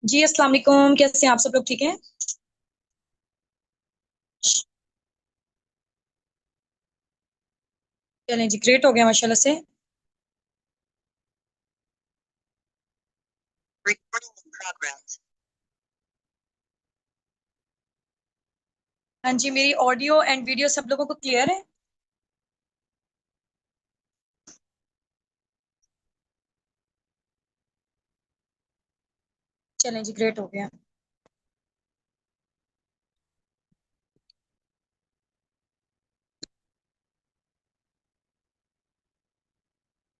जी अस्सलाम वालेकुम। कैसे हैं आप सब लोग? ठीक हैं? चलें जी, ग्रेट हो गया माशाल्लाह से। हाँ जी, मेरी ऑडियो एंड वीडियो सब लोगों को क्लियर है? चलें जी, ग्रेट हो गया।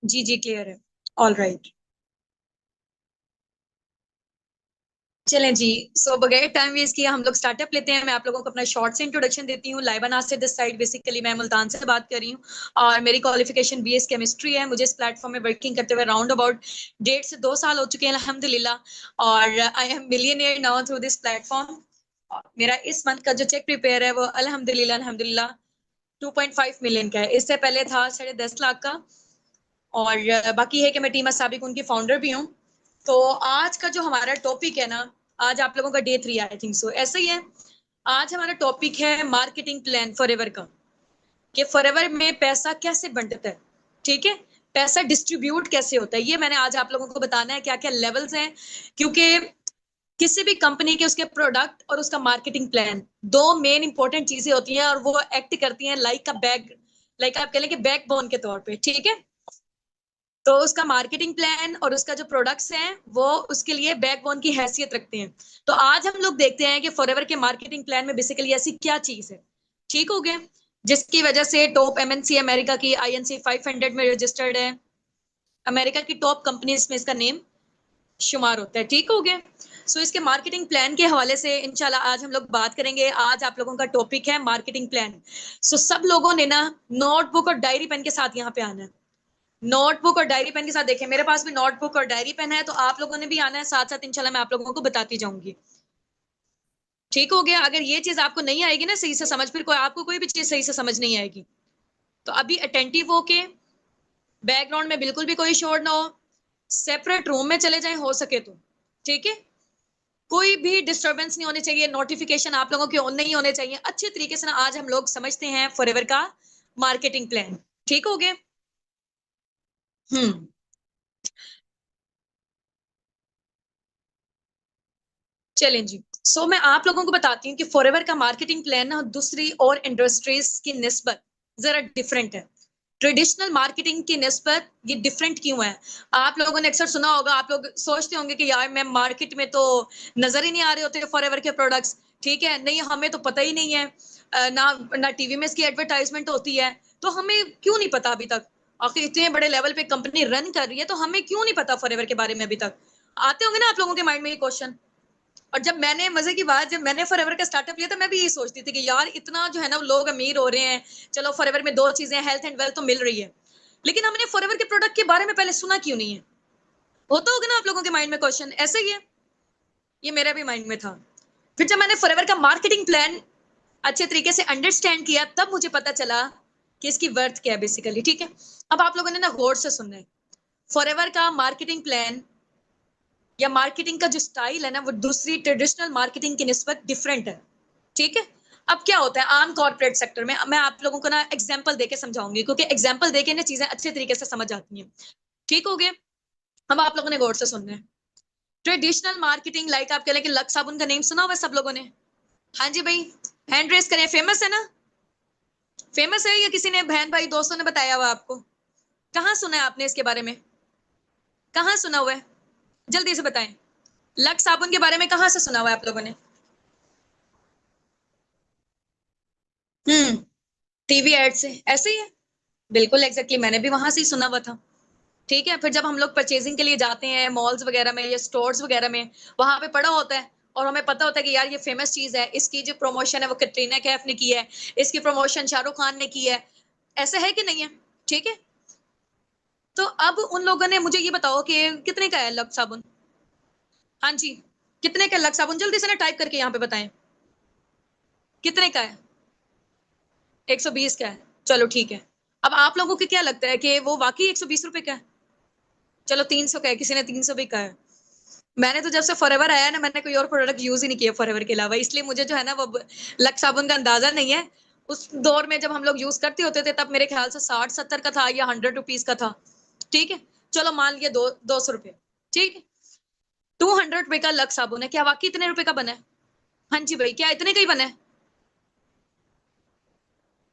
जी जी, क्लियर है। All right. चलें जी। सो बगैर टाइम वेस्ट किए हम लोग स्टार्टअप लेते हैं। मैं आप लोगों को अपना शॉर्ट से इंट्रोडक्शन देती हूँ। Laiba Nasir this side. Basically मैं मुल्तान से बात कर रही हूँ और मेरी क्वालिफिकेशन बीएस केमिस्ट्री है। मुझे इस प्लेटफॉर्म में वर्किंग करते हुए राउंड अबाउट 1.5 से 2 साल हो चुके हैं अल्हम्दुलिल्लाह। और I am millionaire now through this platform. मेरा इस मंथ का जो चेक प्रिपेयर है वो अल्हम्दुलिल्लाह अल्हम्दुलिल्लाह 2.5 मिलियन का है। इससे पहले था 10.5 लाख का। और बाकी है कि मैं टीम साबिक उनकी फाउंडर भी हूँ। तो आज का जो हमारा टॉपिक है ना, आज आप लोगों का डे 3 आई थिंक सो ऐसा ही है। आज हमारा टॉपिक है मार्केटिंग प्लान फॉरएवर का, कि फॉरएवर में पैसा कैसे बंटता है। ठीक है, पैसा डिस्ट्रीब्यूट कैसे होता है, ये मैंने आज आप लोगों को बताना है, क्या क्या लेवल्स हैं। क्योंकि किसी भी कंपनी के उसके प्रोडक्ट और उसका मार्केटिंग प्लान, दो मेन इंपॉर्टेंट चीजें होती हैं और वो एक्ट करती हैं लाइक का बैक, लाइक आप कह लें कि बैकबोन के तौर पे। ठीक है, तो उसका मार्केटिंग प्लान और उसका जो प्रोडक्ट्स हैं वो उसके लिए बैकबोन की हैसियत रखते हैं। तो आज हम लोग देखते हैं कि फॉरएवर के मार्केटिंग प्लान में बेसिकली ऐसी क्या चीज है। ठीक हो गया, जिसकी वजह से टॉप एमएनसी अमेरिका की आईएनसी 500 में रजिस्टर्ड है। अमेरिका की टॉप कंपनीज में इसका नेम शुमार होता है। ठीक हो गया। सो इसके मार्केटिंग प्लान के हवाले से इंशाल्लाह आज हम लोग बात करेंगे। आज आप लोगों का टॉपिक है मार्केटिंग प्लान। सो सब लोगों ने ना नोटबुक और डायरी पेन के साथ यहाँ पे आना है। नोटबुक और डायरी पेन के साथ। देखें, मेरे पास भी नोटबुक और डायरी पेन है, तो आप लोगों ने भी आना है साथ साथ। इंशाल्लाह मैं आप लोगों को बताती जाऊंगी। ठीक हो गया। अगर ये चीज आपको नहीं आएगी ना सही से समझ, फिर कोई आपको कोई भी चीज सही से समझ नहीं आएगी, तो अभी अटेंटिव होके, बैकग्राउंड में बिल्कुल भी कोई शोर ना हो, सेपरेट रूम में चले जाएं हो सके तो। ठीक है, कोई भी डिस्टरबेंस नहीं होनी चाहिए, नोटिफिकेशन आप लोगों के ऑन नहीं होने चाहिए। अच्छे तरीके से ना आज हम लोग समझते हैं फॉरएवर का मार्केटिंग प्लान। ठीक हो गया। हम्म। चलें जी। मैं आप लोगों को बताती हूँ कि फॉरएवर का मार्केटिंग प्लान ना दूसरी और इंडस्ट्रीज की निस्बत जरा डिफरेंट है। ट्रेडिशनल मार्केटिंग की निस्बत ये डिफरेंट क्यों है? आप लोगों ने अक्सर सुना होगा, आप लोग सोचते होंगे कि यार मैं मार्केट में तो नजर ही नहीं आ रहे होते फॉरएवर के प्रोडक्ट्स। ठीक है, नहीं हमें तो पता ही नहीं है। ना ना टीवी में इसकी एडवर्टाइजमेंट होती है, तो हमें क्यों नहीं पता अभी तक? आखिर इतने बड़े लेवल पे कंपनी रन कर रही है, तो हमें क्यों नहीं पता फॉरएवर के बारे में अभी तक? आते होंगे ना आप लोगों के माइंड में ये क्वेश्चन। और जब मैंने, मजे की बात, जब मैंने फॉरएवर का स्टार्टअप लिया था, मैं भी यही सोचती थी कि यार इतना जो है ना लोग अमीर हो रहे हैं, चलो फॉरएवर में दो चीजें, हेल्थ एंड वेल्थ तो मिल रही है, लेकिन हमने फॉरएवर के प्रोडक्ट के बारे में पहले सुना क्यों नहीं है? होता होगा ना आप लोगों के माइंड में क्वेश्चन, ऐसा ही है। ये मेरा भी माइंड में था। फिर जब मैंने फॉरएवर का मार्केटिंग प्लान अच्छे तरीके से अंडरस्टैंड किया, तब मुझे पता चला कि इसकी वर्थ क्या है बेसिकली। ठीक है, अब आप लोगों ने ना गौर से सुनना है। फॉरएवर का मार्केटिंग प्लान या मार्केटिंग का जो स्टाइल है ना, वो दूसरी ट्रेडिशनल मार्केटिंग की निस्बत डिफरेंट है। ठीक है, अब क्या होता है आम कॉर्पोरेट सेक्टर में, मैं आप लोगों को ना एग्जांपल देके समझाऊंगी, क्योंकि एग्जांपल देके ना चीजें अच्छे तरीके से समझ आती हैं। ठीक हो गया। अब आप लोगों ने गौर से सुनना है। ट्रेडिशनल मार्केटिंग, लाइक आप कह लें कि लक्स साबुन का नेम सुना हुआ है सब लोगों ने? हाँ जी भाई, हैंड रेस करें। फेमस है ना? फेमस है या किसी ने बहन भाई दोस्तों ने बताया हुआ आपको? कहाँ सुना है आपने इसके बारे में? कहाँ सुना हुआ है? जल्दी से बताएं। लक्स साबुन के बारे में कहाँ से सुना हुआ है आप लोगों ने? हम्म, टीवी एड से, ऐसे ही है। बिल्कुल एग्जैक्टली, मैंने भी वहां से ही सुना हुआ था। ठीक है, फिर जब हम लोग परचेजिंग के लिए जाते हैं मॉल्स वगैरह में या स्टोर्स वगैरह में, वहां पे पड़ा होता है और हमें पता होता है कि यार ये फेमस चीज है, इसकी जो प्रमोशन है वो कैटरीना कैफ ने की है, इसकी प्रमोशन शाहरुख खान ने की है। ऐसा है कि नहीं है? ठीक है, तो अब उन लोगों ने मुझे ये बताओ कि कितने का है लक्स साबुन? हाँ जी, कितने का लक्स साबुन? जल्दी से ना टाइप करके यहाँ पे बताएं, कितने का है? 120 का है? चलो ठीक है। अब आप लोगों को क्या लगता है कि वो वाकई 120 रुपए का है? चलो 300 का है, किसी ने 300 भी कहा है। मैंने तो जब से फॉरएवर आया ना, मैंने कोई और प्रोडक्ट यूज ही नहीं किया फॉरएवर के अलावा, इसलिए मुझे जो है ना वो लक्स साबुन का अंदाजा नहीं है। उस दौर में जब हम लोग यूज करते होते थे तब मेरे ख्याल से 60-70 का था या 100 रुपीज का था। ठीक है, चलो मान लिया 200 रुपये। ठीक है, 200 रुपये का लक्स साबुन है, क्या वाकई इतने रुपए का बना है? हाँ जी भाई, क्या इतने का ही बना है?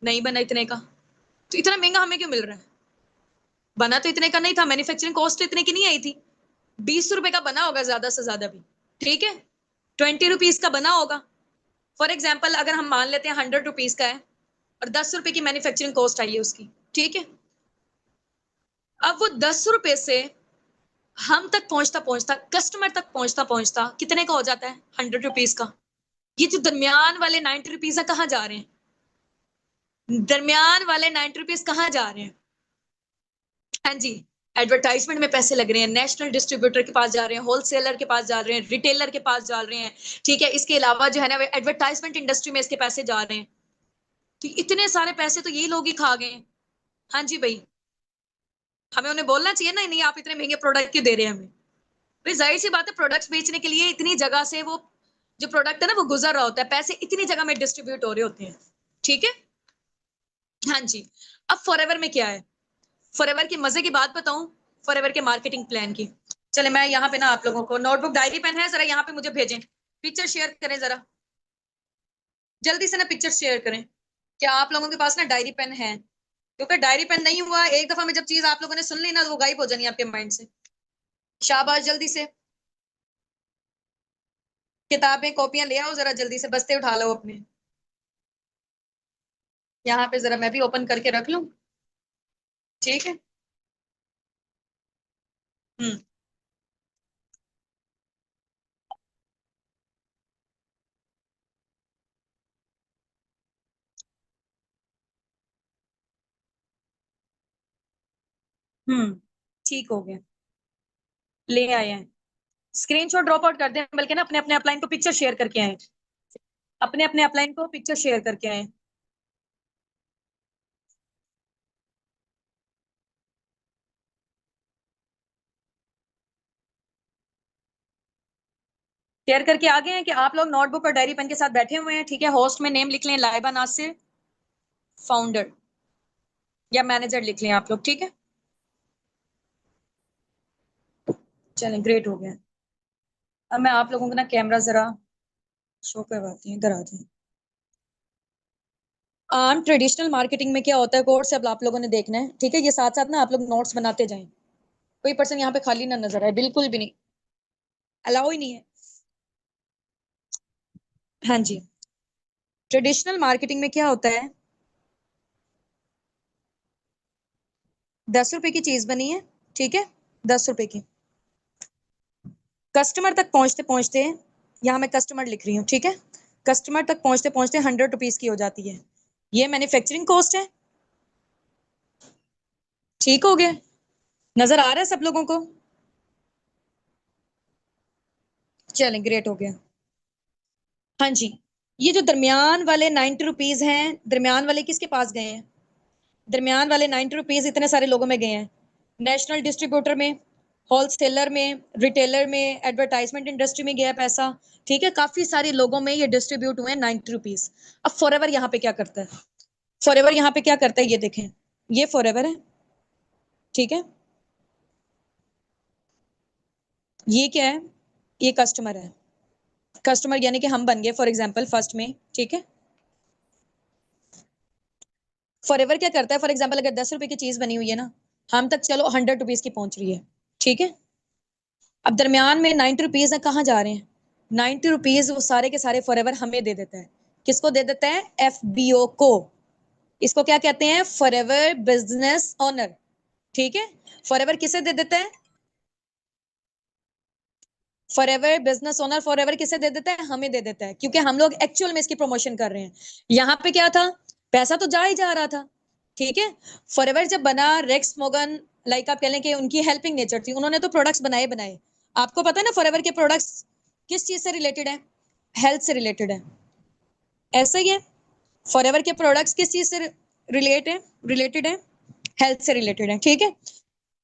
नहीं बना इतने का। तो इतना महंगा हमें क्यों मिल रहा है? बना तो इतने का नहीं था, मैन्युफैक्चरिंग कॉस्ट तो इतने की नहीं आई थी। 20 रुपए का बना होगा ज्यादा से ज्यादा भी। ठीक है, 20 रुपीज का बना होगा। फॉर एग्जाम्पल अगर हम मान लेते हैं 100 रुपीज का है और 10 रुपए की मैन्युफैक्चरिंग कॉस्ट आई है उसकी। ठीक है, अब वो 10 रुपए से हम तक पहुंचता पहुंचता, कस्टमर तक पहुंचता पहुंचता कितने का हो जाता है? 100 रुपीज का। ये जो दरमियान वाले 90 रुपीज है कहाँ जा रहे हैं? दरमियान वाले 90 रुपीज कहाँ जा रहे हैं? हाँ जी, एडवर्टाइजमेंट में पैसे लग रहे हैं, नेशनल डिस्ट्रीब्यूटर के पास जा रहे हैं, होलसेलर के पास जा रहे हैं, रिटेलर के पास जा रहे हैं। ठीक है, इसके अलावा जो है ना एडवर्टाइजमेंट इंडस्ट्री में इसके पैसे जा रहे हैं। तो इतने सारे पैसे तो ये लोग ही खा गए। हाँ जी भाई, हमें उन्हें बोलना चाहिए ना, नहीं आप इतने महंगे प्रोडक्ट क्यों दे रहे हैं हमें? भाई जाहिर सी बात है, प्रोडक्ट्स बेचने के लिए इतनी जगह से वो जो प्रोडक्ट है ना वो गुजर रहा होता है, पैसे इतनी जगह में डिस्ट्रीब्यूट हो रहे होते हैं। ठीक है, हाँ जी। अब फॉरएवर में क्या है? फॉरएवर की मजे की बात बताऊं, फॉरएवर के मार्केटिंग प्लान की। चले मैं यहाँ पे ना आप लोगों को, नोटबुक डायरी पेन है, जरा यहाँ पे मुझे भेजें, पिक्चर शेयर करें जरा, जल्दी से ना पिक्चर शेयर करें। क्या आप लोगों के पास ना डायरी पेन है? क्योंकि डायरी पेन नहीं हुआ, एक दफा में जब चीज आप लोगों ने सुन ली ना तो वो गायब हो जानी है आपके माइंड से। शाबाश, जल्दी से किताबें कॉपियां ले आओ, जरा जल्दी से बस्ते उठा लो अपने। यहाँ पे जरा मैं भी ओपन करके रख लूं। ठीक है। हम्म। हम्म। ठीक हो गया, ले आए हैं। स्क्रीनशॉट ड्रॉप आउट कर दें, बल्कि ना अपने अपने अपलाइन को पिक्चर शेयर करके आए, अपने अपने अपलाइन को पिक्चर शेयर करके आए। शेयर करके आ गए हैं कि आप लोग नोटबुक और डायरी पेन के साथ बैठे हुए हैं। ठीक है, होस्ट में नेम लिख लें लाइबा नासिर, फाउंडर या मैनेजर लिख लें आप लोग। ठीक है, चलें, ग्रेट हो गया। अब मैं आप लोगों को ना कैमरा जरा शो करवाती हूँ, इधर आ जाए। ट्रेडिशनल मार्केटिंग में क्या होता है, कोर्स अब आप लोगों ने देखना है। ठीक है, ये साथ साथ ना आप लोग नोट्स बनाते जाएं। कोई पर्सन यहाँ पे खाली ना नजर आए, बिल्कुल भी नहीं, अलाउ ही नहीं है। हाँ जी, ट्रेडिशनल मार्केटिंग में क्या होता है, 10 रुपए की चीज बनी है। ठीक है, 10 रुपए की, कस्टमर तक पहुंचते पहुंचते, यहाँ मैं कस्टमर लिख रही हूँ। ठीक है, कस्टमर तक पहुंचते पहुंचते 100 रुपीज की हो जाती है। ये मैन्युफैक्चरिंग कॉस्ट है। ठीक हो गया, नजर आ रहा है सब लोगों को? चलें, ग्रेट हो गया। हाँ जी, ये जो दरमियान वाले 90 रुपीज हैं, दरमियान वाले किसके पास गए हैं? दरमियान वाले 90 रुपीज इतने सारे लोगों में गए हैं, नेशनल डिस्ट्रीब्यूटर में, होलसेलर में, रिटेलर में, एडवर्टाइजमेंट इंडस्ट्री में गया पैसा। ठीक है, काफी सारे लोगों में ये डिस्ट्रीब्यूट हुए हैं 90 रुपीज। अब फॉरएवर यहाँ पे क्या करता है? फॉरएवर यहाँ पे क्या करता है, ये देखें, ये फॉरएवर है। ठीक है, ये क्या है? ये कस्टमर है। कस्टमर यानी कि हम बन गए फॉर एग्जाम्पल फर्स्ट में। ठीक है, फॉरएवर क्या करता है, फॉर एग्जाम्पल अगर 10 रुपए की चीज बनी हुई है ना, हम तक चलो 100 रुपीज की पहुंच रही है। ठीक है, अब दरमियान में 90 रुपीज है, कहाँ जा रहे हैं? 90 रुपीज वो सारे के सारे फॉरएवर हमें दे देता है। किसको दे देता है? एफबीओ को। इसको क्या कहते हैं? Forever business owner. ठीक है, फॉरएवर किसे दे देता है? फॉरएवर बिजनेस ओनर फॉरएवर किसे दे देता है? हमें दे देता है, क्योंकि हम लोग एक्चुअल में इसकी प्रमोशन कर रहे हैं। यहाँ पे क्या था, पैसा तो जा ही जा रहा था। ठीक है, फॉरएवर जब बना, रेक्स मोगन, लाइक आप कह लें कि उनकी हेल्पिंग नेचर थी, उन्होंने तो प्रोडक्ट्स बनाए बनाए। आपको पता है ना फॉरएवर के प्रोडक्ट्स किस चीज से रिलेटेड है? हेल्थ से रिलेटेड है। ऐसा ही है, फॉरएवर के प्रोडक्ट्स किस चीज से रिलेटेड है? हेल्थ से रिलेटेड है। ठीक है,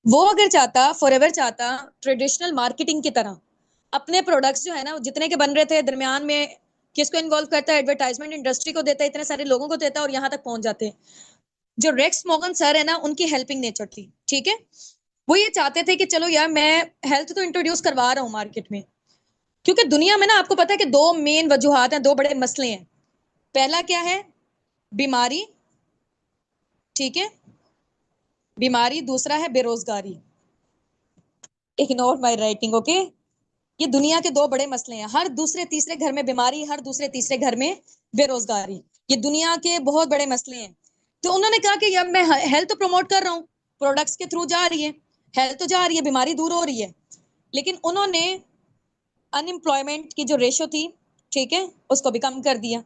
वो अगर चाहता, फॉरएवर चाहता ट्रेडिशनल मार्केटिंग की तरह अपने प्रोडक्ट्स जो है ना जितने के बन रहे थे दरमियान में किसको इन्वॉल्व करता है, एडवर्टाइजमेंट इंडस्ट्री को देता है, इतने सारे लोगों को देता है और यहाँ तक पहुंच जाते हैं। जो रेक्स मॉर्गन सर है ना उनकी हेल्पिंग नेचर थी, ठीक है। वो ये चाहते थे कि चलो यार मैं हेल्थ तो इंट्रोड्यूस करवा रहा हूँ मार्केट में, क्योंकि दुनिया में ना आपको पता है कि दो मेन वजूहात हैं, दो बड़े मसले हैं। पहला क्या है? बीमारी, ठीक है, बीमारी। दूसरा है बेरोजगारी। Ignore my writing, okay. ये दुनिया के दो बड़े मसले हैं, हर दूसरे तीसरे घर में बीमारी, हर दूसरे तीसरे घर में बेरोजगारी। ये दुनिया के बहुत बड़े मसले हैं। तो उन्होंने कहा कि यार मैं हेल्थ तो प्रमोट कर रहा हूँ, प्रोडक्ट्स के थ्रू जा रही है, हेल्थ तो जा रही है, बीमारी दूर हो रही है, लेकिन उन्होंने अनएम्प्लॉयमेंट की जो रेशो थी, ठीक है, उसको भी कम कर दिया।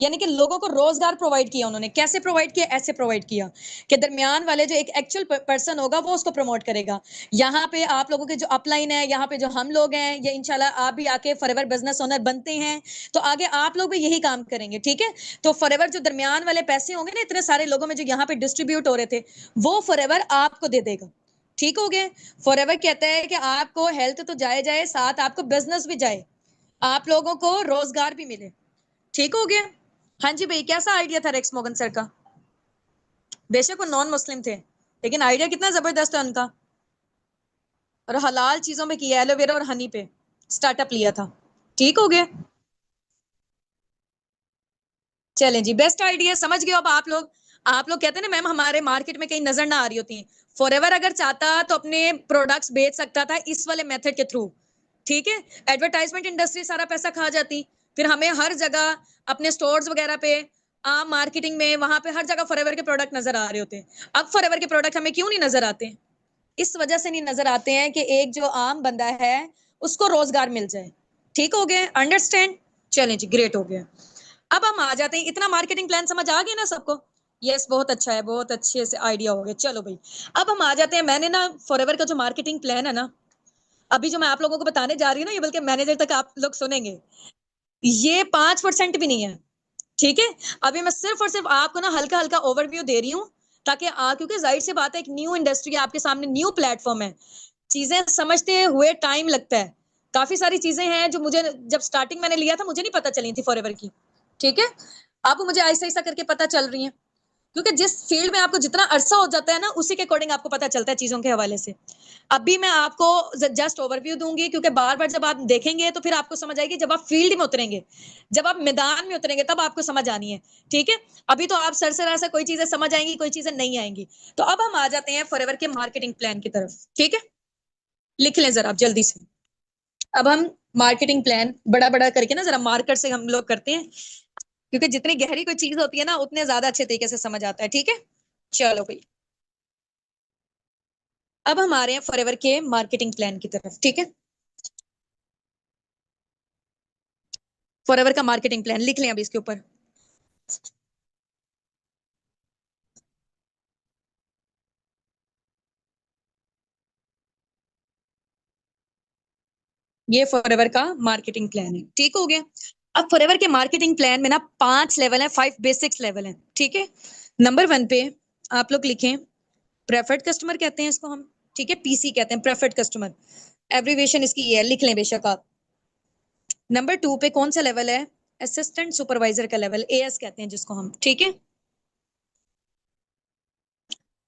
यानी कि लोगों को रोजगार प्रोवाइड किया उन्होंने। कैसे प्रोवाइड किया? ऐसे प्रोवाइड किया कि दरमियान वाले जो एक एक्चुअल पर्सन होगा वो उसको प्रमोट करेगा। यहाँ पे आप लोगों के जो अपलाइन है, यहाँ पे जो हम लोग हैं, ये इंशाल्लाह आप भी आके फॉरएवर बिजनेस ओनर बनते हैं तो आगे आप लोग भी यही काम करेंगे, ठीक है। तो फॉरएवर जो दरमियान वाले पैसे होंगे ना इतने सारे लोगों में जो यहाँ पे डिस्ट्रीब्यूट हो रहे थे, वो फॉरएवर आपको दे देगा, ठीक हो गया। फॉरएवर कहता है कि आपको हेल्थ तो जाए जाए, साथ आपको बिजनेस भी जाए, आप लोगों को रोजगार भी मिले, ठीक हो गया। हाँ जी भाई, कैसा आइडिया था रेक्स मॉर्गन सर का? बेशक वो नॉन मुस्लिम थे, लेकिन आइडिया कितना जबरदस्त है उनका। और हलाल चीजों में किया, एलोवेरा और हनी पे स्टार्टअप लिया था, ठीक हो गया। चलें जी, बेस्ट आइडिया, समझ गए अब आप लोग। आप लोग कहते हैं ना मैम हमारे मार्केट में कहीं नजर ना आ रही होती हैं, फॉरएवर अगर चाहता तो अपने प्रोडक्ट्स बेच सकता था इस वाले मेथड के थ्रू, ठीक है। एडवर्टाइजमेंट इंडस्ट्री सारा पैसा खा जाती, फिर हमें हर जगह अपने स्टोर्स वगैरह पे, आम मार्केटिंग में, वहां पे हर जगह फॉरएवर के प्रोडक्ट नजर आ रहे होते हैं। अब फॉरएवर के प्रोडक्ट हमें क्यों नहीं नजर आते? इस वजह से नहीं नजर आते हैं कि एक जो आम बंदा है उसको रोजगार मिल जाए, ठीक हो गया, अंडरस्टैंड। चलें जी, ग्रेट हो गया। अब हम आ जाते हैं, इतना मार्केटिंग प्लान समझ आ गया ना सबको? यस, बहुत अच्छा है, बहुत अच्छे से आइडिया हो गया। चलो भाई, अब हम आ जाते हैं, मैंने ना फॉरएवर का जो मार्केटिंग प्लान है ना, अभी जो मैं आप लोगों को बताने जा रही हूँ ना, ये बल्कि मैनेजर तक आप लोग सुनेंगे, ये 5% भी नहीं है, ठीक है। अभी मैं सिर्फ और सिर्फ आपको ना हल्का हल्का ओवरव्यू दे रही हूँ, ताकि क्योंकि जाहिर सी बात है एक न्यू इंडस्ट्री है आपके सामने, न्यू प्लेटफॉर्म है, चीजें समझते हुए टाइम लगता है। काफी सारी चीजें हैं जो मुझे जब स्टार्टिंग मैंने लिया था मुझे नहीं पता चली थी फॉरएवर की, ठीक है। अब मुझे ऐसा ऐसा करके पता चल रही है, क्योंकि जिस फील्ड में आपको जितना अरसा हो जाता है ना उसी के अकॉर्डिंग आपको पता चलता है चीजों के हवाले से। अभी मैं आपको जस्ट ओवरव्यू दूंगी, क्योंकि बार बार जब आप देखेंगे तो फिर आपको समझ आएगी, जब आप फील्ड में उतरेंगे, जब आप मैदान में उतरेंगे तब आपको समझ आनी है, ठीक है। अभी तो आप सरसरा से कोई चीजें समझ आएंगी, कोई चीजें नहीं आएंगी। तो अब हम आ जाते हैं फॉरएवर के मार्केटिंग प्लान की तरफ, ठीक है। लिख लें जरा आप जल्दी से। अब हम मार्केटिंग प्लान बड़ा बड़ा करके ना जरा मार्कर से हम लोग करते हैं, क्योंकि जितनी गहरी कोई चीज होती है ना उतने ज्यादा अच्छे तरीके से समझ आता है, ठीक है। चलो भाई, अब हम आ रहे हैं फॉरएवर के मार्केटिंग प्लान की तरफ, ठीक है। फॉरएवर का मार्केटिंग प्लान लिख लें अभी इसके ऊपर। ये फॉरएवर का मार्केटिंग प्लान है, ठीक हो गया। अब फॉरएवर के मार्केटिंग प्लान में ना 5 लेवल है, 5 बेसिक्स लेवल है, ठीक है। नंबर 1 पे आप लोग लिखें, प्रेफर्ड कस्टमर कहते हैं इसको हम, ठीक है, पीसी कहते हैं, प्रेफर्ड कस्टमर। एब्रीविएशन इसकी ये है, लिख लें बेशक आप। नंबर 2 पे कौन सा लेवल है? असिस्टेंट सुपरवाइजर का लेवल, एएस कहते हैं जिसको हम, ठीक है।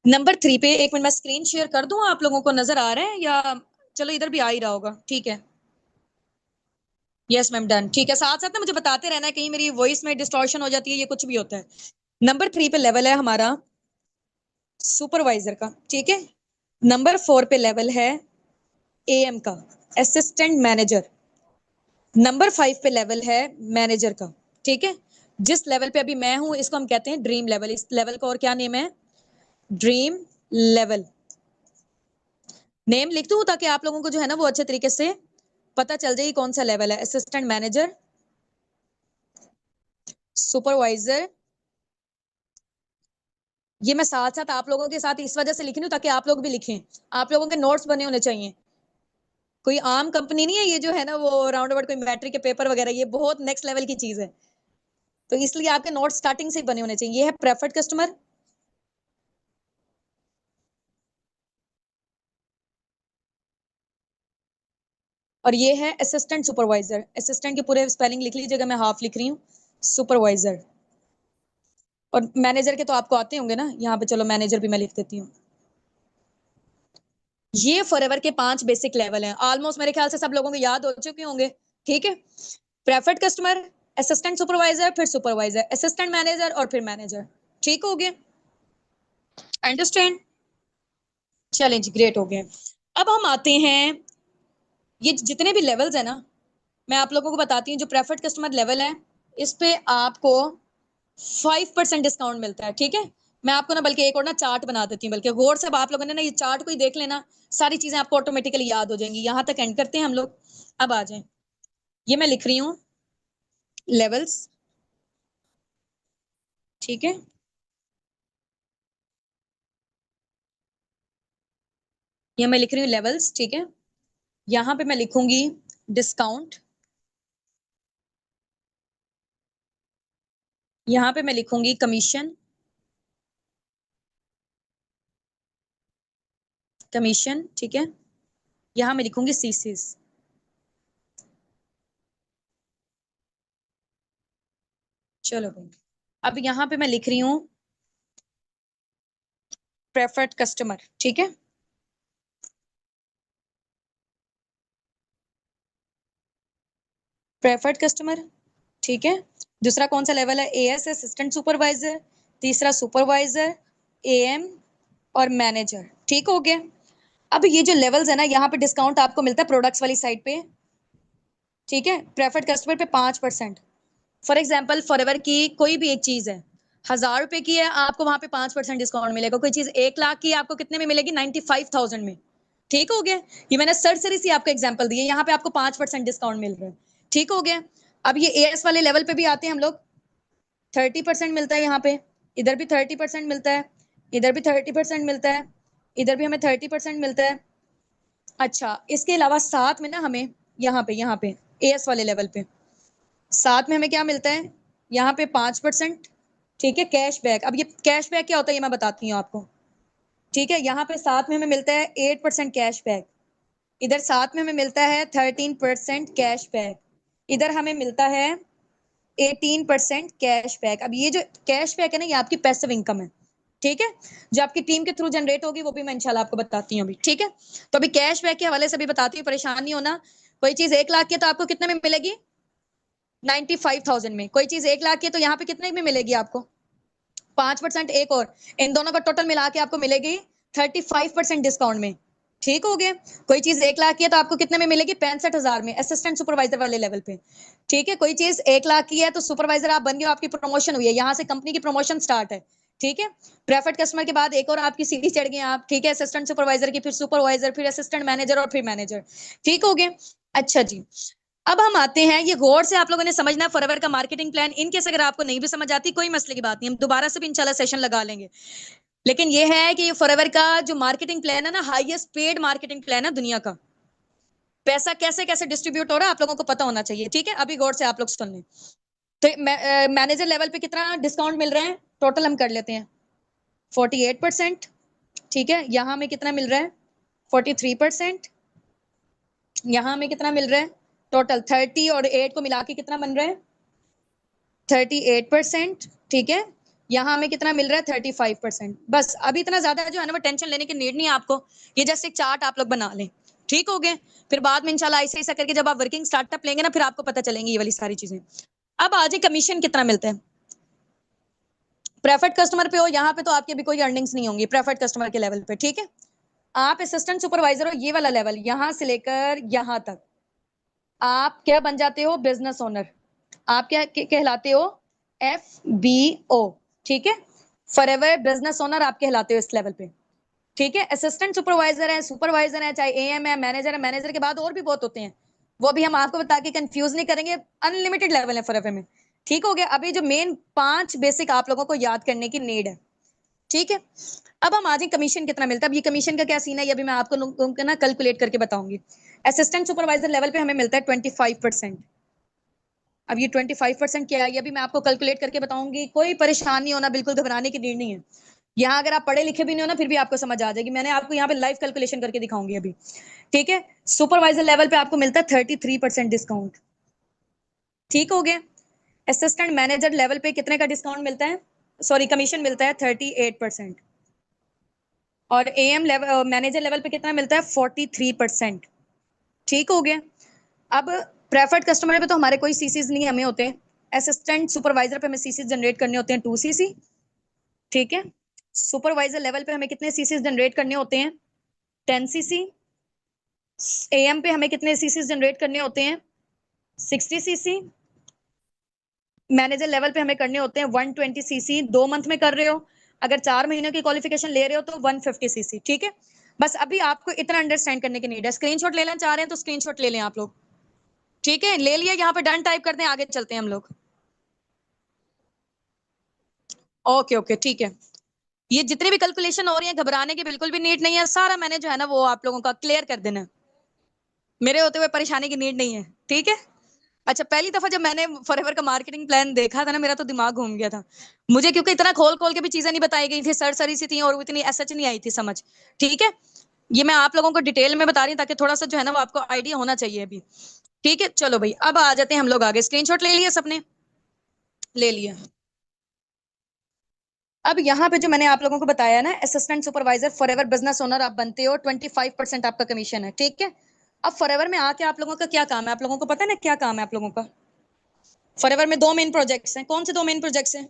नंबर 3 पे, एक मिनट मैं स्क्रीन शेयर कर दूं, आप लोगों को नजर आ रहा है या? चलो इधर भी आ ही रहा होगा, ठीक है। यस मैम, डन, ठीक है। साथ साथ ना मुझे बताते रहना है, कहीं मेरी वॉइस में डिस्टॉर्शन हो जाती है, ये कुछ भी होता है। नंबर 3 पे लेवल है हमारा सुपरवाइजर का, ठीक है। नंबर 4 पे लेवल है एएम का, असिस्टेंट मैनेजर। नंबर 5 पे लेवल है मैनेजर का, ठीक है। जिस लेवल पे अभी मैं हूं इसको हम कहते हैं ड्रीम लेवल। इस लेवल का और क्या नेम है? Dream level. नेम लिख दूं ताकि आप लोगों को जो है ना वो अच्छे तरीके से पता चल जाए कौन सा लेवल है। Assistant manager, supervisor. ये मैं साथ साथ आप लोगों के साथ इस वजह से लिख रही हूँ ताकि आप लोग भी लिखें, आप लोगों के नोट्स बने होने चाहिए। कोई आम कंपनी नहीं है ये जो है ना वो राउंड अबाउट कोई मैट्रिक के पेपर वगैरह, ये बहुत नेक्स्ट लेवल की चीज है। तो इसलिए आपके नोट्स स्टार्टिंग से बने होने चाहिए। ये है प्रेफर्ड कस्टमर, और ये है असिस्टेंट सुपरवाइजर। असिस्टेंट के पूरे स्पेलिंग लिख लीजिएगा, मैं हाफ लिख रही हूँ, सुपरवाइजर। और मैनेजर के तो आपको आते होंगे ना, यहाँ पे चलो मैनेजर भी मैं लिख देती हूँ। ये फॉरएवर के 5 बेसिक लेवल हैं, ऑलमोस्ट मेरे ख्याल से सब लोगों को याद हो चुके होंगे। ठीक है, प्रेफर्ड कस्टमर, असिस्टेंट सुपरवाइजर, फिर सुपरवाइजर, असिस्टेंट मैनेजर और फिर मैनेजर। ठीक हो गया, अंडरस्टैंड? चलें जी, ग्रेट हो गया। अब हम आते हैं, ये जितने भी लेवल्स है ना, मैं आप लोगों को बताती हूँ। जो प्रेफर्ड कस्टमर लेवल है, इस पे आपको 5% डिस्काउंट मिलता है। ठीक है, मैं आपको ना बल्कि एक और ना चार्ट बना देती हूँ, बल्कि गौर से आप लोगों ने ना ये चार्ट को ही देख लेना, सारी चीजें आपको ऑटोमेटिकली याद हो जाएंगी। यहां तक एंड करते हैं हम लोग। अब आ जाए, ये मैं लिख रही हूँ लेवल्स। ठीक है, ये मैं लिख रही हूँ लेवल्स। ठीक है, यहां पे मैं लिखूंगी डिस्काउंट, यहां पे मैं लिखूंगी कमीशन, कमीशन। ठीक है, यहां मैं लिखूंगी सीसीस। चलो भाई, अब यहां पे मैं लिख रही हूँ प्रेफर्ड कस्टमर। ठीक है, प्रेफर्ड कस्टमर। ठीक है, दूसरा कौन सा लेवल है? As, assistant supervisor. तीसरा सुपरवाइजर, एएम और मैनेजर। ठीक हो गया। अब ये जो लेवल्स है ना, यहाँ पे डिस्काउंट आपको मिलता है प्रोडक्ट्स वाली साइड पे। ठीक है, प्रेफर्ड कस्टमर पे 5%। फॉर एग्जाम्पल फॉरएवर की कोई भी एक चीज है, 1000 रुपए की है, आपको वहां पे 5% डिस्काउंट मिलेगा। कोई चीज 1 लाख की है, आपको कितने में मिलेगी? 95,000 में। ठीक हो गया, ये मैंने सरसरी सी आपको एग्जांपल दी है, यहाँ पे आपको 5% डिस्काउंट मिल रहा है। ठीक हो गया। अब ये एएस वाले लेवल पे भी आते हैं हम लोग, 30% मिलता है यहाँ पे, इधर भी 30% मिलता है, इधर भी 30% मिलता है, इधर भी हमें 30% मिलता है। अच्छा, इसके अलावा साथ में ना हमें यहाँ पे एएस वाले लेवल पे साथ में हमें क्या मिलता है? यहाँ पे 5%। ठीक है, कैशबैक। अब ये कैशबैक क्या होता है ये मैं बताती हूँ आपको। ठीक है, यहाँ पे साथ में हमें मिलता है 8% कैशबैक, इधर साथ में हमें मिलता है 13% कैशबैक, इधर हमें मिलता है 18% कैशबैक। अब ये जो कैशबैक है ना, ये आपकी पैसिव इनकम है। ठीक है, जो आपकी टीम के थ्रू जनरेट होगी वो भी मैं इंशाल्लाह आपको बताती हूँ अभी। ठीक है, तो अभी कैशबैक के हवाले से भी बताती हूँ, परेशान नहीं होना। कोई चीज 1 लाख की है तो आपको कितने में मिलेगी? 95,000 में। कोई चीज 1 लाख की है तो यहाँ पे कितने में मिलेगी आपको? 5%। एक और, इन दोनों का टोटल मिला के आपको मिलेगी 35% डिस्काउंट में। ठीक हो गया। कोई चीज 1 लाख की है तो आपको कितने में मिलेगी? 65,000 में, असिस्टेंट सुपरवाइजर वाले लेवल पे। ठीक है, कोई चीज 1 लाख की है तो सुपरवाइजर आप बन गए, आपकी प्रमोशन हुई है, यहाँ से कंपनी की प्रमोशन स्टार्ट है। ठीक है, प्रेफर्ड कस्टमर के बाद एक और आपकी सीढ़ी चढ़ गए आप। ठीक है, असिस्टेंट सुपरवाइजर की, फिर सुपरवाइजर, फिर असिस्टेंट मैनेजर और फिर मैनेजर। ठीक हो गया। अच्छा जी, अब हम आते हैं, ये गौर से आप लोगों ने समझना है फॉरएवर का मार्केटिंग प्लान। इनकेस अगर आपको नहीं भी समझ आती, कोई मसले की बात नहीं, हम दोबारा से भी इंशाल्लाह सेशन लगा लेंगे। लेकिन ये है कि फॉरएवर का जो मार्केटिंग प्लान है ना, हाईएस्ट पेड मार्केटिंग प्लान है दुनिया का। पैसा कैसे कैसे डिस्ट्रीब्यूट हो रहा है आप लोगों को पता होना चाहिए। ठीक है, अभी गौर से आप लोग सुन लें। तो मैनेजर लेवल पे कितना डिस्काउंट मिल रहा है? टोटल हम कर लेते हैं, 48%। ठीक है, यहाँ में कितना मिल रहा है? 43%। यहाँ में कितना मिल रहा है? टोटल 30 और 8 को मिला के कितना बन रहा है? 38%। ठीक है, यहाँ हमें कितना मिल रहा है? 35%। बस, अभी इतना ज्यादा जो है ना वो टेंशन लेने की नीड नहीं है आपको, ये जस्ट एक चार्ट आप लोग बना लें। ठीक हो गए, फिर बाद में इंशाल्लाह ऐसे ऐसा करके जब आप वर्किंग स्टार्टअप लेंगे ना, फिर आपको पता चलेंगी ये वाली सारी चीजें। अब आज कमीशन कितना मिलता है प्रेफर्ड कस्टमर पे हो? यहाँ पे तो आपकी अभी कोई अर्निंग्स नहीं होंगी प्रेफर्ड कस्टमर के लेवल पे। ठीक है, आप असिस्टेंट सुपरवाइजर हो, ये वाला लेवल यहाँ से लेकर यहाँ तक आप क्या बन जाते हो? Business owner. आप क्या कहलाते हो? FBO। ठीक है, फॉरएवर बिजनेस ओनर आप कहलाते हो इस लेवल पे। ठीक है, असिस्टेंट सुपरवाइजर है, सुपरवाइजर है, चाहे एएम है, मैनेजर है, मैनेजर के बाद और भी बहुत होते हैं, वो भी हम आपको बता के कंफ्यूज नहीं करेंगे। अनलिमिटेड लेवल है फॉरएवर में। ठीक हो गया, अभी जो मेन 5 बेसिक आप लोगों को याद करने की नीड है। ठीक है, अब हम आज कमीशन कितना मिलता है। अब ये कमीशन का क्या सीन है, ये अभी मैं आपको ना कैलकुलेट करके बताऊंगी। असिस्टेंट सुपरवाइजर लेवल पे हमें मिलता है 25%। अब ये 25% क्या है, ये भी मैं आपको कैलकुलेट करके बताऊंगी, कोई परेशान नहीं होना, बिल्कुल घबराने की नीड नहीं है। यहाँ अगर आप पढ़े लिखे भी नहीं हो ना, फिर भी आपको समझ आ जाएगी। मैंने आपको यहाँ पे लाइव कैलकुलेशन करके दिखाऊंगी अभी, ठीक है। सुपरवाइजर लेवल पे आपको मिलता है 33% डिस्काउंट, ठीक हो गया। असिस्टेंट मैनेजर लेवल पे कितने का डिस्काउंट मिलता है, सॉरी कमीशन मिलता है 38%। और एएम लेवल मैनेजर लेवल पे कितना मिलता है 43%, ठीक हो गया। अब प्रेफर्ड कस्टमर पे तो हमारे कोई सीसीज नहीं हमें होते, असिस्टेंट सुपरवाइजर पे हमें सीसीज जनरेट करने होते हैं 2 सीसी, ठीक है। सुपरवाइजर लेवल पे हमें कितने सीसीज जनरेट करने होते हैं 10 सीसी। एएम पे हमें कितने सीसीज जनरेट करने होते हैं 60 सीसी। मैनेजर लेवल पे हमें करने होते हैं 120 सीसी। 2 मंथ में कर रहे हो, अगर 4 महीनों की क्वालिफिकेशन ले रहे हो तो 150 सीसी, ठीक है। बस अभी आपको इतना अंडरस्टैंड करने की नीड है। स्क्रीनशॉट ले लेना चाह रहे हैं तो स्क्रीनशॉट ले लें आप लोग, ठीक है। ले लिया, यहाँ पे डन टाइप करते हैं, आगे चलते हैं हम लोग। ओके ओके ठीक है। ये जितनी भी कैलकुलेशन हो रही है घबराने की बिल्कुल भी नीड नहीं है, सारा मैंने जो है ना वो आप लोगों का क्लियर कर देना है, मेरे होते हुए परेशानी की नीड नहीं है, ठीक है। अच्छा, पहली दफा जब मैंने फॉरएवर का मार्केटिंग प्लान देखा था ना, मेरा तो दिमाग घूम गया था मुझे, क्योंकि इतना खोल खोल के भी चीजें नहीं बताई गई थी, सर सी थी और इतनी एसएच नहीं आई थी समझ, ठीक है। ये मैं आप लोगों को डिटेल में बता रही हूँ ताकि थोड़ा सा जो है ना वो आपको आइडिया होना चाहिए अभी, ठीक है। चलो भाई अब आ जाते हैं हम लोग आगे। स्क्रीनशॉट ले लिया सबने, ले लिया। अब यहाँ पे जो मैंने आप लोगों को बताया ना, assistant supervisor forever business owner आप बनते हो, 25% आपका कमीशन है, ठीक है। अब फॉरएवर में आके आप लोगों का क्या काम है, आप लोगों को पता है ना क्या काम है आप लोगों का। फॉरएवर में 2 मेन प्रोजेक्ट्स हैं, कौन से 2 मेन प्रोजेक्ट्स हैं,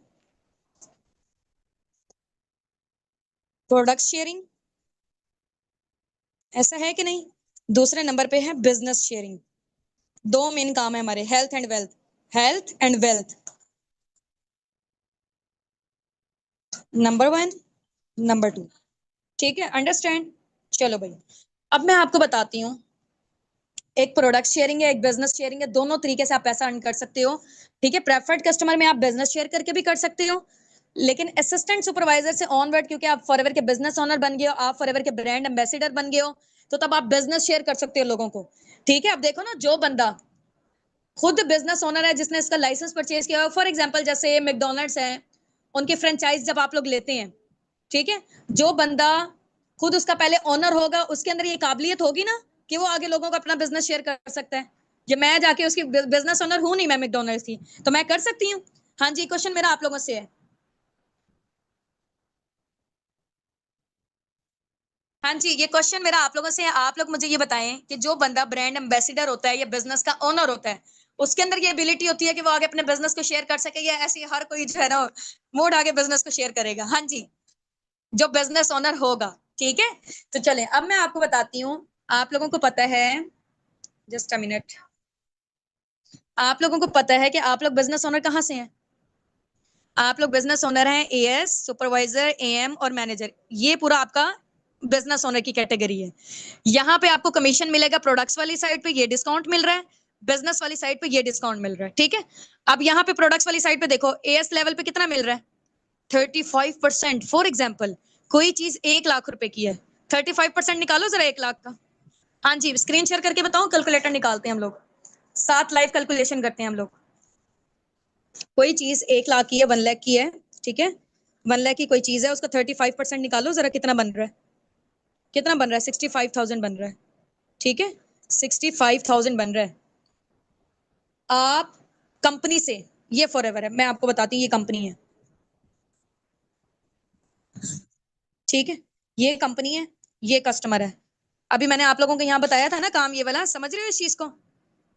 प्रोडक्ट शेयरिंग, ऐसा है कि नहीं। दूसरे नंबर पे है बिजनेस शेयरिंग। 2 मेन काम है हमारे, health and wealth, health and wealth, number 1, number 2, ठीक है, अंडरस्टैंड। चलो भाई अब मैं आपको बताती हूँ, एक प्रोडक्ट शेयरिंग है, एक बिजनेस शेयरिंग है, दोनों तरीके से आप पैसा अर्न कर सकते हो, ठीक है। प्रेफर्ड कस्टमर में आप बिजनेस शेयर करके भी कर सकते हो, लेकिन असिस्टेंट सुपरवाइजर से ऑनवर्ड, क्योंकि आप फॉरएवर के बिजनेस ओनर बन गए हो, आप फॉरएवर के ब्रांड एम्बेसडर बन गए हो, तो तब आप बिजनेस शेयर कर सकते हो लोगों को, ठीक है। अब देखो ना, जो बंदा खुद बिजनेस ओनर है, जिसने इसका लाइसेंस परचेज किया, फॉर एग्जाम्पल जैसे मैकडोनल्ड्स है, उनके फ्रेंचाइज जब आप लोग लेते हैं, ठीक है, जो बंदा खुद उसका पहले ओनर होगा, उसके अंदर ये काबिलियत होगी ना कि वो आगे लोगों को अपना बिजनेस शेयर कर सकता है। ये मैं जाके उसकी बिजनेस ओनर हूं नहीं, मैं मैकडोनल्ड्स की, तो मैं कर सकती हूँ। हाँ जी, क्वेश्चन मेरा आप लोगों से है। हाँ जी, ये क्वेश्चन मेरा आप लोगों से है। आप लोग मुझे ये बताएं कि जो बंदा ब्रांड एम्बेसडर होता है या बिजनेस का ओनर होता है, उसके अंदर ये एबिलिटी होती है कि वो आगे अपने बिजनेस को शेयर कर सके, या ऐसे हर कोई जो है ना मूड आगे बिजनेस को शेयर करेगा। हाँ जी, जो बिजनेस ओनर होगा, ठीक है। तो चले अब मैं आपको बताती हूँ, आप लोगों को पता है, जस्ट अ मिनट, आप लोगों को पता है कि आप लोग बिजनेस ओनर कहाँ से हैं, आप लोग बिजनेस ओनर हैं एएस, सुपरवाइजर, एएम और मैनेजर, ये पूरा आपका बिजनेस ओनर की कैटेगरी है। यहाँ पे आपको कमीशन मिलेगा, प्रोडक्ट्स वाली साइड पे ये डिस्काउंट मिल रहा है, बिजनेस वाली साइड पे ये डिस्काउंट मिल रहा है, ठीक है। अब यहाँ पे प्रोडक्ट्स वाली साइड पे देखो, एएस लेवल पे कितना मिल रहा है 35%। फॉर एग्जाम्पल कोई चीज 1 लाख रुपए की है, 35% निकालो जरा 1 लाख का। हाँ जी, स्क्रीन शेयर करके बताओ, कैलकुलेटर निकालते हैं हम लोग, साथ लाइव कैलकुलेशन करते हैं हम लोग। कोई चीज 1 लाख की है, 1 लाख की है, ठीक है, 1 लाख की कोई चीज है, उसका 35% निकालो जरा, कितना बन रहा है, कितना बन रहा है 65,000 बन रहा है, ठीक है, 65,000 बन रहा है। आप कंपनी से, ये फॉरएवर है, मैं आपको बताती हूँ ये कंपनी है, ठीक है, ये कंपनी है, ये कस्टमर है। अभी मैंने आप लोगों को यहाँ बताया था ना काम ये वाला, समझ रहे हो इस चीज को,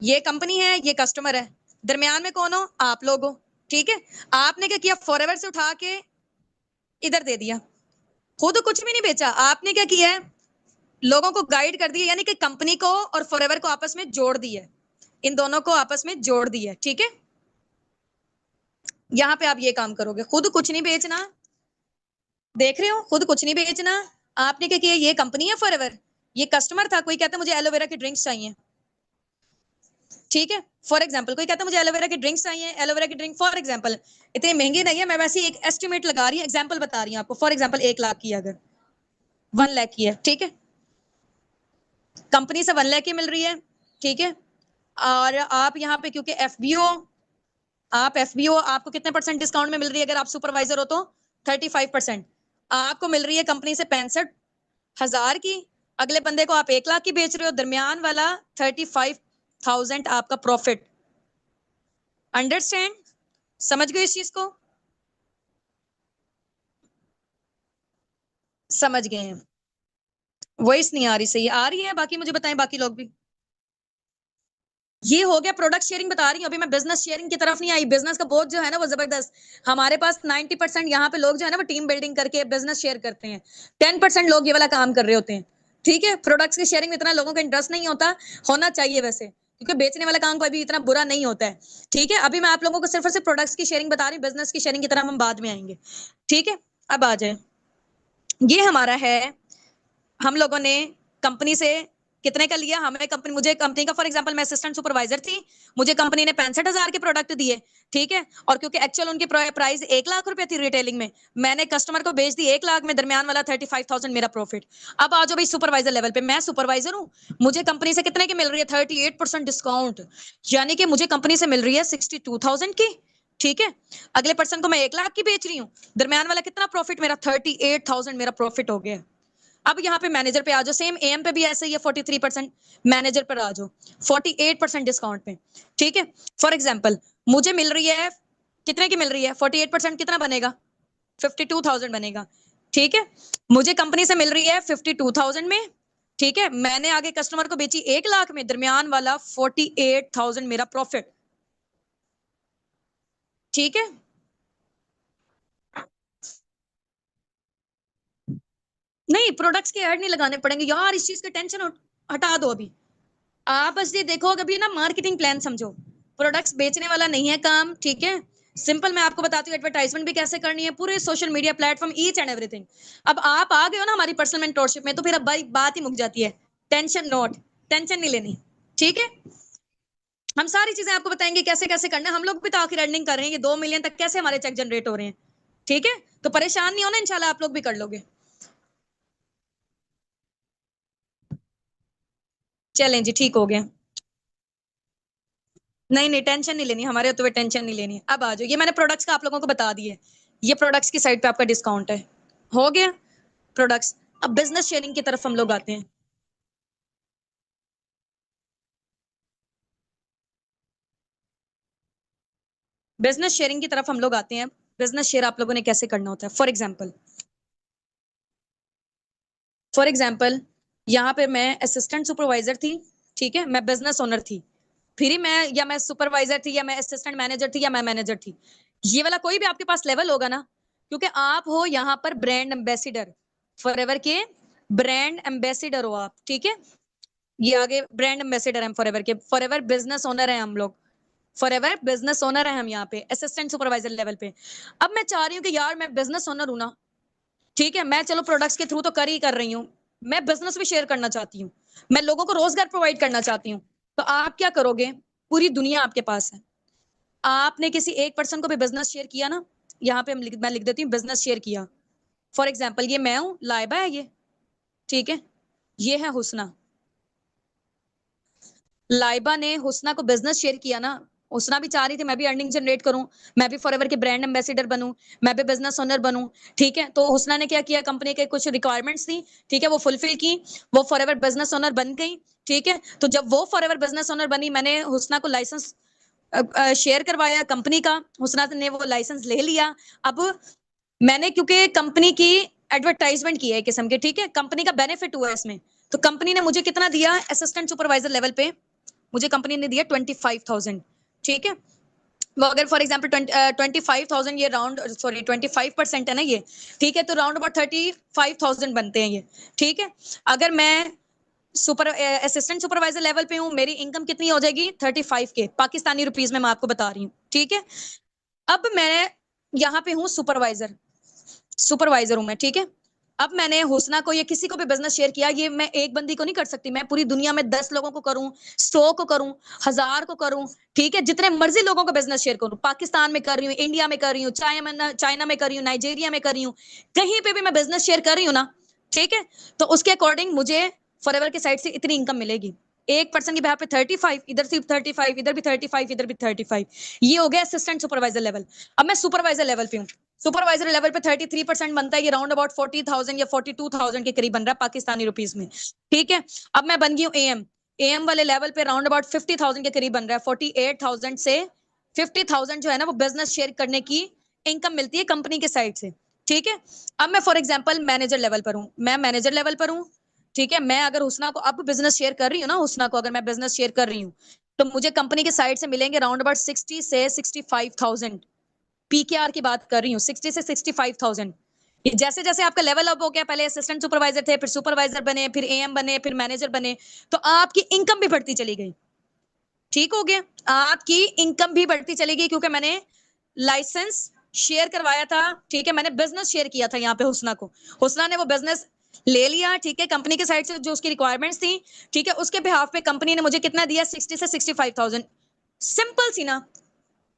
ये कंपनी है, ये कस्टमर है, दरमियान में कौन हो, आप लोग हो, ठीक है। आपने क्या किया, फॉरएवर से उठा के इधर दे दिया, खुद कुछ भी नहीं बेचा, आपने क्या किया है, लोगों को गाइड कर दिया, यानी कि कंपनी को और फॉरएवर को आपस में जोड़ दिया, इन दोनों को आपस में जोड़ दिया, ठीक है। यहाँ पे आप ये काम करोगे, खुद कुछ नहीं बेचना, देख रहे हो, खुद कुछ नहीं बेचना, आपने क्या किया, ये कंपनी है फॉरएवर, ये कस्टमर था, कोई कहता मुझे एलोवेरा की ड्रिंक्स चाहिए, ठीक है। फॉर एग्जाम्पल कोई कहता मुझे एलोवेरा की ड्रिंक्स चाहिए, एलोवेरा की ड्रिंक फॉर एग्जाम्पल इतनी महंगी नहीं है, मैं वैसे एक एस्टिमेट लगा रही हूँ, एग्जाम्पल बता रही हूँ आपको, फॉर एग्जाम्पल 1 लाख की, अगर 1 लाख की है, ठीक है, कंपनी से 1 लाख की मिल रही है, ठीक है। और आप यहाँ पे क्योंकि एफबीओ, आप एफबीओ, आपको कितने परसेंट डिस्काउंट में मिल रही है, अगर आप सुपरवाइजर हो तो 35%। आपको मिल रही है कंपनी से 65,000 की, अगले बंदे को आप 1 लाख की बेच रहे हो, दरमियान वाला 35,000 आपका प्रॉफिट। अंडरस्टैंड? समझ गए इस चीज को? समझ गए हैं? वॉइस नहीं आ रही, सही आ रही है? बाकी मुझे बताएं, बाकी लोग भी। ये हो गया प्रोडक्ट शेयरिंग बता रही हूँ, अभी मैं बिजनेस शेयरिंग की तरफ नहीं आई। बिजनेस का बोझ जो है ना वो जबरदस्त। हमारे पास 90% यहाँ पे लोग जो है ना वो टीम बिल्डिंग करके बिजनेस शेयर करते हैं। 10% लोग ये वाला काम कर रहे होते हैं। ठीक है, प्रोडक्ट्स की शेयरिंग में इतना लोगों का इंटरेस्ट नहीं होता, होना चाहिए वैसे, क्योंकि बेचने वाला काम कोई भी इतना बुरा नहीं होता है। ठीक है, अभी मैं आप लोगों को सिर्फ और सिर्फ प्रोडक्ट्स की शेयरिंग बता रही हूँ, बिजनेस की शेयरिंग की तरफ हम बाद में आएंगे। ठीक है, अब आ जाए। ये हमारा है, हम लोगों ने कंपनी से कितने का लिया? हमें कंपनी, मुझे कंपनी का, फॉर एग्जांपल मैं असिस्टेंट सुपरवाइजर थी, मुझे कंपनी ने 65,000 के प्रोडक्ट दिए। ठीक है, और क्योंकि एक्चुअल उनकी प्राइस 1 लाख रुपए थी रिटेलिंग में, मैंने कस्टमर को बेच दी 1 लाख में, दरमियान वाला 35,000 मेरा प्रॉफिट। अब आ जाओ भाई सुपरवाइजर लेवल पे, मैं सुपरवाइजर हूँ, मुझे कंपनी से कितने की मिल रही है? 38% डिस्काउंट, यानी कि मुझे कंपनी से मिल रही है 62,000 की। ठीक है, अगले पर्सन को मैं 1 लाख की बेच रही हूँ, दरमियान वाला कितना प्रॉफिट मेरा? 38,000 मेरा प्रॉफिट हो गया। अब यहाँ पे मैनेजर पे आ जाओ, सेम एम पे भी ऐसे ही है 43%। मैनेजर पर आ जाओ 48% डिस्काउंट पे। ठीक है, फॉर एग्जाम्पल मुझे मिल रही है, कितने की मिल रही है? 48% कितना बनेगा? 52,000 बनेगा। ठीक है, मुझे कंपनी से मिल रही है 52,000 में। ठीक है, मैंने आगे कस्टमर को बेची 1 लाख में, दरमियान वाला 48,000 मेरा प्रॉफिट। ठीक है, नहीं प्रोडक्ट्स के ऐड नहीं लगाने पड़ेंगे यार, इस चीज का टेंशन हटा दो अभी। आप बस ये देखो, अभी ना मार्केटिंग प्लान समझो, प्रोडक्ट्स बेचने वाला नहीं है काम। ठीक है, सिंपल मैं आपको बताती हूँ एडवर्टाइजमेंट भी कैसे करनी है, पूरे social media platform, each and everything. अब आप आ गए हो ना हमारी पर्सनल मेंटोरशिप में, तो फिर अब भाई बात ही मुक जाती है। टेंशन नोट, टेंशन नहीं लेनी। ठीक है, हम सारी चीजें आपको बताएंगे कैसे कैसे करना है। हम लोग भी तो आखिर अर्निंग कर रहे हैं, ये 2 मिलियन तक कैसे हमारे चेक जनरेट हो रहे हैं। ठीक है, तो परेशान नहीं होना, इंशाल्लाह आप लोग भी कर लोगे। चलें जी, ठीक हो गया। नहीं नहीं, टेंशन नहीं लेनी, हमारे होते हुए टेंशन नहीं लेनी। अब आ जाओ, ये मैंने प्रोडक्ट्स का आप लोगों को बता दिए, ये प्रोडक्ट्स की साइड पे आपका डिस्काउंट है। हो गया प्रोडक्ट्स। अब बिजनेस शेयरिंग की तरफ हम लोग आते हैं। बिजनेस शेयरिंग की तरफ हम लोग आते हैं। बिजनेस शेयर आप लोगों ने कैसे करना होता है? फॉर एग्जाम्पल यहाँ पे मैं असिस्टेंट सुपरवाइजर थी। ठीक है, मैं बिजनेस ओनर थी, फिर मैं, या मैं सुपरवाइजर थी, या मैं असिस्टेंट मैनेजर थी, या मैं मैनेजर थी। ये वाला कोई भी आपके पास लेवल होगा ना, क्योंकि आप हो यहाँ पर ब्रांड एम्बेसिडर, फॉरएवर के ब्रांड एम्बेसिडर हो आप। ठीक है, ये आगे ब्रांड एम्बेसिडर हैं फॉरएवर के, फॉरएवर बिजनेस ओनर हैं हम लोग, फॉरएवर बिजनेस ओनर है हम यहाँ पे असिस्टेंट सुपरवाइजर लेवल पे। अब मैं चाह रही हूँ कि यार मैं बिजनेस ओनर हूं ना, ठीक है, मैं चलो प्रोडक्ट्स के थ्रू तो कर ही कर रही हूँ, मैं बिजनेस भी शेयर करना चाहती हूँ, मैं लोगों को रोजगार प्रोवाइड करना चाहती हूँ। तो आप क्या करोगे? पूरी दुनिया आपके पास है, आपने किसी एक पर्सन को भी बिजनेस शेयर किया ना, यहाँ पे मैं लिख देती हूँ बिजनेस शेयर किया। फॉर एग्जाम्पल ये मैं हूँ, लाइबा है ये। ठीक है, ये है हुसना। लाइबा ने हुसना को बिजनेस शेयर किया ना, हुसना भी चाह रही थी मैं भी अर्निंग जनरेट करूं, मैं भी फॉरएवर के ब्रांड एम्बेसिडर बनूं, मैं भी बिजनेस ओनर बनूं। ठीक है, तो हुसना ने क्या किया, कंपनी के कुछ रिक्वायरमेंट्स थी, ठीक है, वो फुलफिल की, वो फॉरएवर बिजनेस ओनर बन गई। ठीक है, तो जब वो फॉरएवर बिजनेस ओनर बनी, मैंने हुसना को लाइसेंस शेयर करवाया कंपनी का, हुसना ने वो लाइसेंस ले लिया। अब मैंने क्योंकि कंपनी की एडवर्टाइजमेंट की है एक किस्म की, ठीक है, कंपनी का बेनिफिट हुआ है इसमें, तो कंपनी ने मुझे कितना दिया? असिस्टेंट सुपरवाइजर लेवल पे मुझे कंपनी ने दिया 25,000। ठीक है, वो अगर फॉर एग्जाम्पल 25,000, ये राउंड, सॉरी 25% है ना ये, ठीक है, तो राउंड अबाउट 35,000 बनते हैं ये। ठीक है, अगर मैं असिस्टेंट सुपरवाइजर लेवल पे हूँ, मेरी इनकम कितनी हो जाएगी? 35 के पाकिस्तानी रुपीज में, मैं आपको बता रही हूँ। ठीक है, अब मैं यहाँ पे हूँ सुपरवाइजर, सुपरवाइजर हूं मैं। ठीक है, अब मैंने हुसना को या किसी को भी बिजनेस शेयर किया, ये मैं एक बंदी को नहीं कर सकती, मैं पूरी दुनिया में 10 लोगों को करूं, 100 को करूं, 1000 को करूं। ठीक है, जितने मर्जी लोगों को बिजनेस शेयर करूं, पाकिस्तान में कर रही हूँ, इंडिया में कर रही हूँ, चाइना में कर रही हूँ, नाइजीरिया में कर रही हूँ, कहीं पे भी मैं बिजनेस शेयर कर रही हूँ ना, ठीक है, तो उसके अकॉर्डिंग मुझे फॉरएवर के साइड से इतनी इनकम मिलेगी। एक पर्सन की पे 35, इधर से 35, इधर भी 35, इधर भी 35। ये हो गया असिस्टेंट सुपरवाइजर लेवल। अब मैं सुपरवाइजर लेवल पे हूँ, सुपरवाइजर लेवल पे 33% बनता है, ये राउंड अबाउट 40,000 या 42,000 के करीब बन रहा है पाकिस्तानी रुपीस में। ठीक है, अब मैं बन गई हूँ एएम। एएम वाले लेवल पे राउंड अबाउट 50,000 के करीब बन रहा है। 48,000 से 50,000 जो है ना वो बिजनेस शेयर करने की इनकम मिलती है कंपनी के साइड से। ठीक है, अब मैं फॉर एग्जाम्पल मैनेजर लेवल पर हूँ, मैं मैनेजर लेवल पर हूँ। ठीक है, मैं अगर हुसना को अब बिजनेस शेयर कर रही हूँ ना, हुसना को अगर मैं बिजनेस शेयर कर रही हूँ तो मुझे कंपनी के साइड से मिलेंगे राउंड अबाउट 60 से 65,000। पीकेआर की बात कर रही हूँ, 60 से 65,000। जैसे जैसे आपका लेवल अप हो गया, पहले असिस्टेंट सुपरवाइजर थे, फिर सुपरवाइजर बने, फिर एएम बने, फिर मैनेजर बने, तो आपकी इनकम भी बढ़ती चली गई। ठीक हो गया, आपकी इनकम भी बढ़ती चली गई क्योंकि मैंने लाइसेंस शेयर करवाया था। ठीक है, मैंने बिजनेस शेयर किया था यहाँ पे हुसना को, हुसना ने वो बिजनेस ले लिया। ठीक है, कंपनी के साइड से जो उसकी रिक्वायरमेंट्स थी, ठीक है, उसके बिहाफ पे कंपनी ने मुझे कितना दिया, 60 से 65,000। सिंपल सी ना।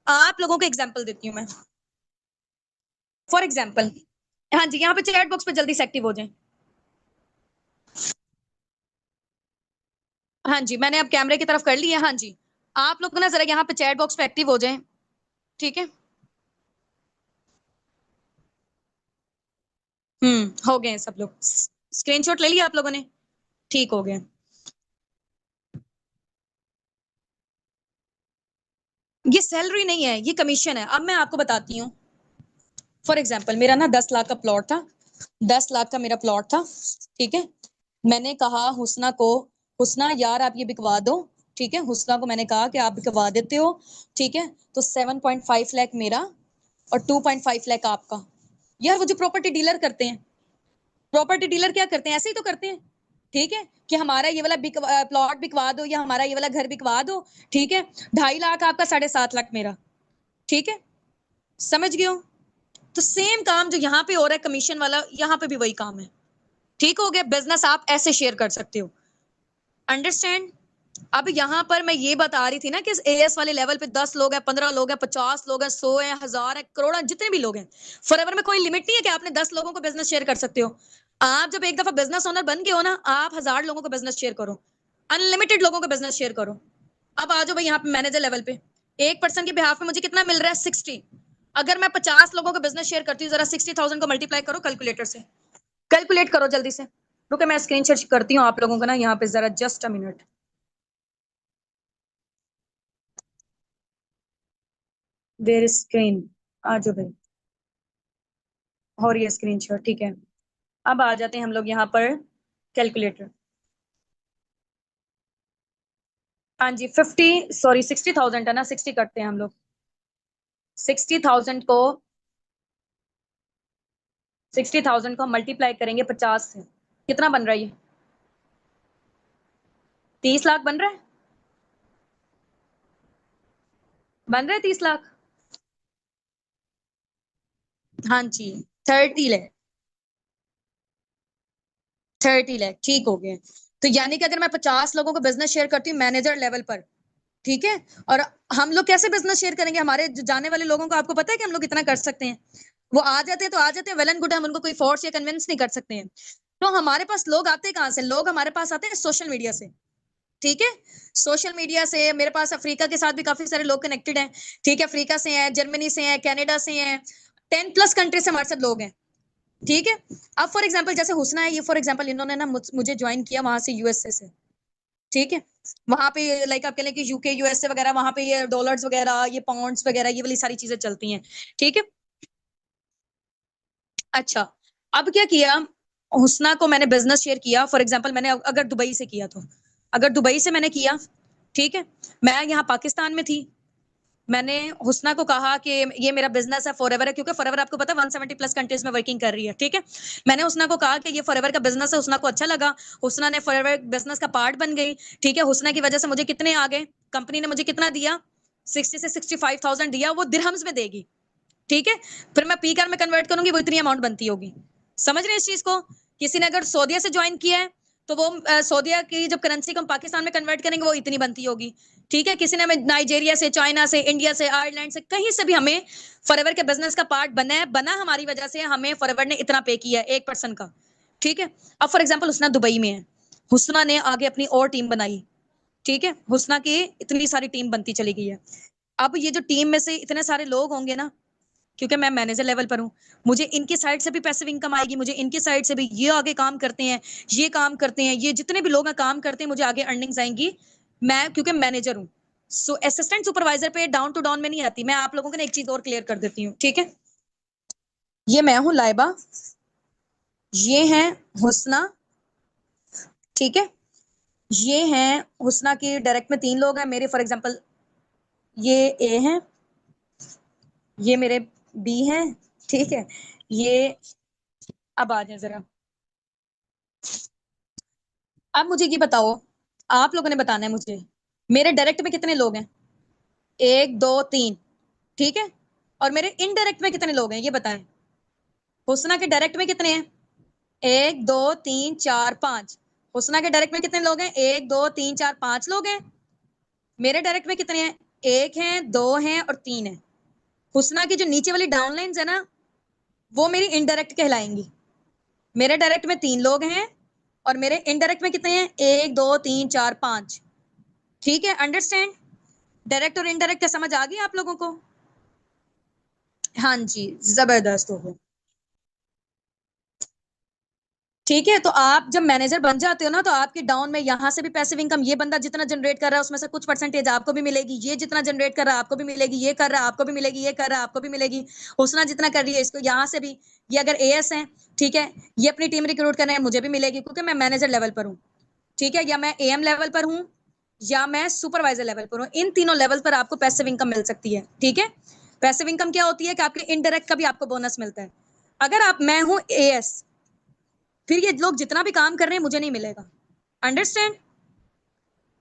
आप लोगों को एग्जाम्पल देती हूँ मैं, फॉर एग्जाम्पल। हाँ जी, यहाँ पे चैट बॉक्स पे जल्दी से एक्टिव हो जाए। हाँ जी, मैंने अब कैमरे की तरफ कर लिया। हाँ जी, आप लोग ना जरा यहाँ पे चैट बॉक्स पे एक्टिव हो जाएं। ठीक है, हो गए सब लोग। स्क्रीनशॉट ले लिया आप लोगों ने? ठीक हो गया। ये सैलरी नहीं है, ये कमीशन है। अब मैं आपको बताती हूँ। फॉर एग्जाम्पल, मेरा ना 10 लाख का प्लॉट था, 10 लाख का मेरा प्लॉट था। ठीक है, मैंने कहा हुसना को, हुसना यार आप ये बिकवा दो। ठीक है, हुसना को मैंने कहा कि आप बिकवा देते हो। ठीक है, तो 7.5 लाख मेरा और 2.5 लाख आपका। यार वो जो प्रॉपर्टी डीलर करते हैं, प्रॉपर्टी डीलर क्या करते हैं, ऐसे ही तो करते हैं। ठीक है, कि हमारा ये वाला प्लॉट बिकवा दो या हमारा ये वाला घर बिकवा दो। ठीक है, 2.5 लाख आपका, 7.5 लाख मेरा। ठीक है, समझ गए हो? तो सेम काम जो यहाँ पे हो रहा है कमीशन वाला, यहाँ पे भी वही काम है। ठीक हो गया, बिजनेस आप ऐसे शेयर कर सकते हो। अंडरस्टैंड? अब यहाँ पर मैं ये बता रही थी ना कि एएस वाले लेवल पे 10 लोग हैं, 15 लोग हैं, 50 लोग हैं, 100 है, 1000 है, करोड़ है, जितने भी लोग हैं। फॉरएवर में कोई लिमिट नहीं है कि आपने 10 लोगों को बिजनेस शेयर कर सकते हो। आप जब एक दफा बिजनेस ओनर बन गए हो ना, आप 1000 लोगों को बिजनेस शेयर करो, अनलिमिटेड लोगों को बिजनेस शेयर करो। अब आ जाओ भाई यहाँ पे मैनेजर लेवल पे, एक पर्सन के बिहाफ में मुझे कितना मिल रहा है, 60। अगर मैं 50 लोगों को बिजनेस शेयर करती हूँ, जरा 60,000 को मल्टीप्लाई करो कैलकुलेटर से, कैलकुलेट करो जल्दी से। रुके, मैं स्क्रीन शेयर करती हूँ आप लोगों को ना यहाँ पे, जरा just a minute. There screen, आ जाओ भाई, हो रही है स्क्रीन शेयर। ठीक है, अब आ जाते हैं हम लोग यहाँ पर कैलकुलेटर। हाँ जी, 60,000 है ना, 60 करते हैं हम लोग। 60,000 को, 60,000 को मल्टीप्लाई करेंगे 50 से, कितना बन रहा है ये? 30 लाख बन रहा है, बन रहा है 30 लाख। हाँ जी, 30 लाख, 30 लाख, ठीक हो गए। तो यानी कि अगर मैं 50 लोगों को बिजनेस शेयर करती हूँ मैनेजर लेवल पर, ठीक है, और हम लोग कैसे बिजनेस शेयर करेंगे, हमारे जो जाने वाले लोगों को आपको पता है कि हम लोग इतना कर सकते हैं। वो आ जाते हैं तो आ जाते हैं, वेल एंड गुड, हम उनको कोई फोर्स या कन्विंस नहीं कर सकते हैं। तो हमारे पास लोग आते हैं कहाँ से, लोग हमारे पास आते हैं सोशल मीडिया से। ठीक है, सोशल मीडिया से मेरे पास अफ्रीका के साथ भी काफी सारे लोग कनेक्टेड हैं। ठीक है, अफ्रीका से हैं, जर्मनी से हैं, कनाडा से हैं, 10+ कंट्री से हमारे साथ लोग हैं। ठीक है, अब फॉर एग्जाम्पल जैसे हुसना है, ये फॉर एग्जाम्पल इन्होंने ना मुझे ज्वाइन किया वहां से, यूएसए से। ठीक है, वहां पे लाइक आप कह लें कि यूके यूएसए वगैरह, वहां पे ये डॉलर्स वगैरह, ये पाउंड्स वगैरह, ये वाली सारी चीजें चलती हैं। ठीक है, अच्छा, अब क्या किया, हुसना को मैंने बिजनेस शेयर किया। फॉर एग्जाम्पल मैंने अगर दुबई से किया तो, अगर दुबई से मैंने किया, ठीक है, मैं यहाँ पाकिस्तान में थी, मैंने हुसना को कहा कि ये मेरा बिजनेस है फॉरएवर है, क्योंकि फॉरएवर आपको पता है 170+ कंट्रीज में वर्किंग कर रही है। ठीक है, मैंने हुसना को कहा कि ये फॉरएवर का बिजनेस है, हुसना को अच्छा लगा, हुसना ने फॉरएवर बिजनेस का पार्ट बन गई। ठीक है, हुसना की वजह से मुझे कितने आ गए, कंपनी ने मुझे कितना दिया, 60 से 65,000 दिया, वो दिरहम्स में देगी। ठीक है, फिर मैं पी कार में कन्वर्ट करूंगी, वो इतनी अमाउंट बनती होगी। समझ रहे हैं इस चीज को? किसी ने अगर सऊदिया से ज्वाइन किया है तो वो सऊदिया की जब करेंसी को हम पाकिस्तान में कन्वर्ट करेंगे वो इतनी बनती होगी। ठीक है, किसी ने हमें नाइजीरिया से, चाइना से, इंडिया से, आयरलैंड से, कहीं से भी हमें फॉरएवर के बिजनेस का पार्ट बना है, बना हमारी वजह से, हमें फॉरएवर ने इतना पे किया है एक पर्सन का। ठीक है, अब फॉर एग्जाम्पल हुसना दुबई में है, हुसना ने आगे अपनी और टीम बनाई। ठीक है, हुसना की इतनी सारी टीम बनती चली गई है। अब ये जो टीम में से इतने सारे लोग होंगे ना, क्योंकि मैं मैनेजर लेवल पर हूँ, मुझे इनकी साइड से भी पैसिव इनकम आएगी, मुझे इनकी साइड से भी, ये आगे काम करते हैं, ये काम करते हैं, ये जितने भी लोग काम करते हैं, मुझे आगे अर्निंग्स आएंगी, मैं क्योंकि मैनेजर हूँ। सो असिस्टेंट सुपरवाइजर पे डाउन टू डाउन में नहीं आती। मैं आप लोगों को ना एक चीज और क्लियर कर देती हूँ, ठीक है। ये मैं हूँ लाइबा, ये है हुस्ना, ठीक है। ये हैं हुस्ना की डायरेक्ट में 3 लोग हैं मेरे, फॉर एग्जांपल ये ए हैं, ये मेरे बी हैं, ठीक है। ये अब आ जाए जरा, अब मुझे ये बताओ, आप लोगों ने बताना है मुझे, मेरे डायरेक्ट में कितने लोग हैं? 1 2 3, ठीक है। और मेरे इनडायरेक्ट में कितने लोग हैं ये बताएं। हुस्ना के डायरेक्ट में कितने हैं? 1 2 3 4 5। हुस्ना के डायरेक्ट में कितने लोग हैं? 1 2 3 4 5 लोग हैं। मेरे डायरेक्ट में कितने हैं? 1 है, 2 हैं और 3 है। हुस्ना की जो नीचे वाली डाउनलाइंस है ना, वो मेरी इनडायरेक्ट कहलाएंगी। मेरे डायरेक्ट में 3 लोग हैं और मेरे इनडायरेक्ट में कितने हैं? 1 2 3 4 5, ठीक है। अंडरस्टैंड? डायरेक्ट और इनडायरेक्ट का समझ आ गया आप लोगों को? हाँ जी, जबरदस्त हो गया। ठीक है, तो आप जब मैनेजर बन जाते हो ना, तो आपके डाउन में यहाँ से भी पैसिव इनकम, ये बंदा जितना जनरेट कर रहा है उसमें से कुछ परसेंटेज आपको भी मिलेगी, ये जितना जनरेट कर रहा है आपको भी मिलेगी, ये कर रहा है आपको भी मिलेगी, ये कर रहा है आपको भी मिलेगी। हुस्ना जितना कर रही है इसको यहाँ से भी, ये अगर एएस है, ठीक है, ये अपनी टीम रिक्रूट कर रहे हैं, मुझे भी मिलेगी क्योंकि मैं मैनेजर लेवल पर हूँ, ठीक है। या मैं एएम लेवल पर हूँ या मैं सुपरवाइजर लेवल पर हूँ, इन तीनों लेवल पर आपको पैसिव इनकम मिल सकती है, ठीक है। पैसिव इनकम क्या होती है कि आपके इनडायरेक्ट का भी आपको बोनस मिलता है। अगर आप, मैं हूँ एएस, फिर ये लोग जितना भी काम कर रहे हैं मुझे नहीं मिलेगा। अंडरस्टैंड?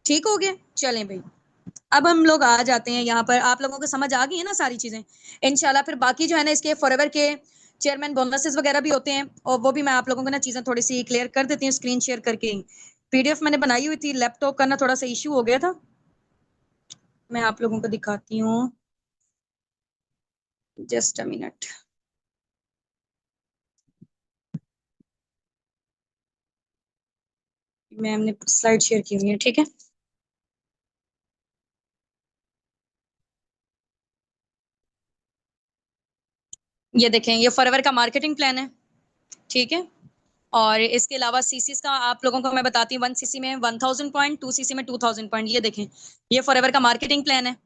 ठीक हो गया? चलें भाई, अब हम लोग आ जाते हैं यहाँ पर। आप लोगों को समझ आ गई है ना सारी चीजें? इंशाल्लाह फिर बाकी जो है ना, इसके फॉरएवर के चेयरमैन बोनसेस वगैरह भी होते हैं, और वो भी मैं आप लोगों को ना चीजें थोड़ी सी क्लियर कर देती हूँ स्क्रीन शेयर करके। पीडीएफ मैंने बनाई हुई थी, लैपटॉप का ना थोड़ा सा इश्यू हो गया था, मैं आप लोगों को दिखाती हूँ, जस्ट अ मिनट। मैंने स्लाइड शेयर की हुई है, ठीक है। ये देखें, ये फॉरएवर का मार्केटिंग प्लान है, ठीक है। और इसके अलावा सीसीस का आप लोगों को मैं बताती हूँ, 1 सीसी में 1000 पॉइंट, 2 सीसी में 2000 पॉइंट। ये देखें, ये फॉरएवर का मार्केटिंग प्लान है,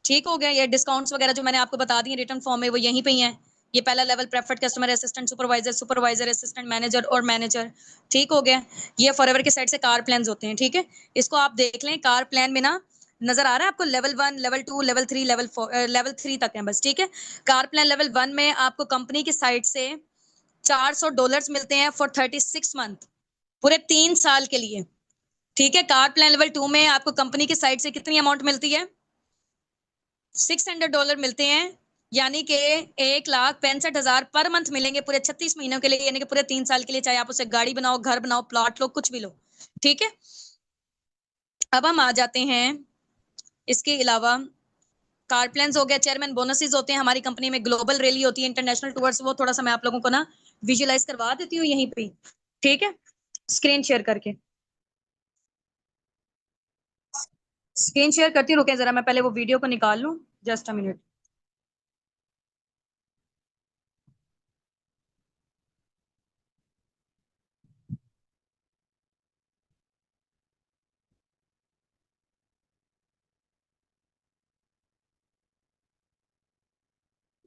ठीक हो गया। ये डिस्काउंट्स वगैरह जो मैंने आपको बता दी रिटर्न फॉर्म में, वो यहीं पे ही है। ये पहला level preferred customer, assistant supervisor, supervisor assistant, manager और मैनेजर, ठीक हो गया। ये फॉरएवर के साइड से कार प्लान होते हैं, ठीक है। इसको आप देख लें, कार प्लान में ना नजर आ रहा है आपको level 1, level 2, level 3, level 4, level 3 तक है बस, ठीक है। कार प्लान लेवल 1 में आपको कंपनी की साइड से $400 मिलते हैं फॉर 36 मंथ, पूरे 3 साल के लिए, ठीक है। कार प्लान लेवल 2 में आपको कंपनी की साइड से कितनी अमाउंट मिलती है? $600 मिलते हैं, यानी कि 1,65,000 पर मंथ मिलेंगे पूरे 36 महीनों के लिए, यानी कि पूरे 3 साल के लिए, चाहे आप उसे गाड़ी बनाओ, घर बनाओ, प्लॉट लो, कुछ भी लो, ठीक है। अब हम आ जाते हैं, इसके अलावा कार प्लान हो गया, चेयरमैन बोनसेस होते हैं हमारी कंपनी में, ग्लोबल रैली होती है, इंटरनेशनल टूर्स, वो थोड़ा सा मैं आप लोगों को ना विजुअलाइज करवा देती हूँ यहीं पे, ठीक है, स्क्रीन शेयर करके। स्क्रीन शेयर करती रुके जरा, मैं पहले वो वीडियो को निकाल लूं, just a minute.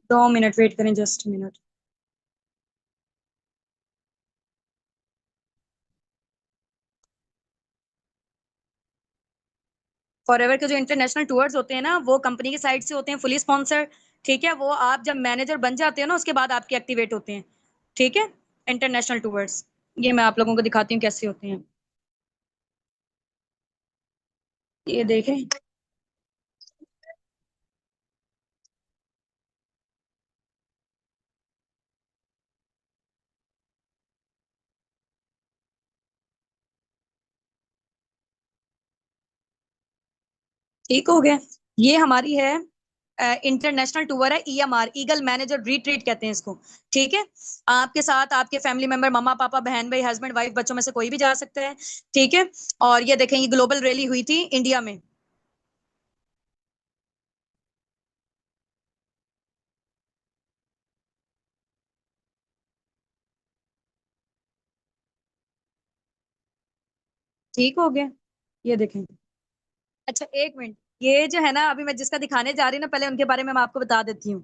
2 minute wait करें, जस्ट मिनट। फॉरएवर के जो इंटरनेशनल टूर्स होते हैं ना, वो कंपनी की साइड से होते हैं, फुली स्पॉन्सर्ड, ठीक है। वो आप जब मैनेजर बन जाते हो ना, उसके बाद आपके एक्टिवेट होते हैं, ठीक है, इंटरनेशनल टूर्स। ये मैं आप लोगों को दिखाती हूँ कैसे होते हैं, ये देखें। ठीक हो गया। ये हमारी है इंटरनेशनल टूर है, ईएमआर, ईगल मैनेजर रिट्रीट कहते हैं इसको, ठीक है। आपके साथ आपके फैमिली मेंबर, मम्मा पापा, बहन भाई, हस्बैंड वाइफ, बच्चों में से कोई भी जा सकता है, ठीक है। और ये देखें, ये ग्लोबल रैली हुई थी इंडिया में, ठीक हो गया। ये देखें। अच्छा एक मिनट, ये जो है ना अभी मैं जिसका दिखाने जा रही हूँ ना, पहले उनके बारे में मैं आपको बता देती हूँ।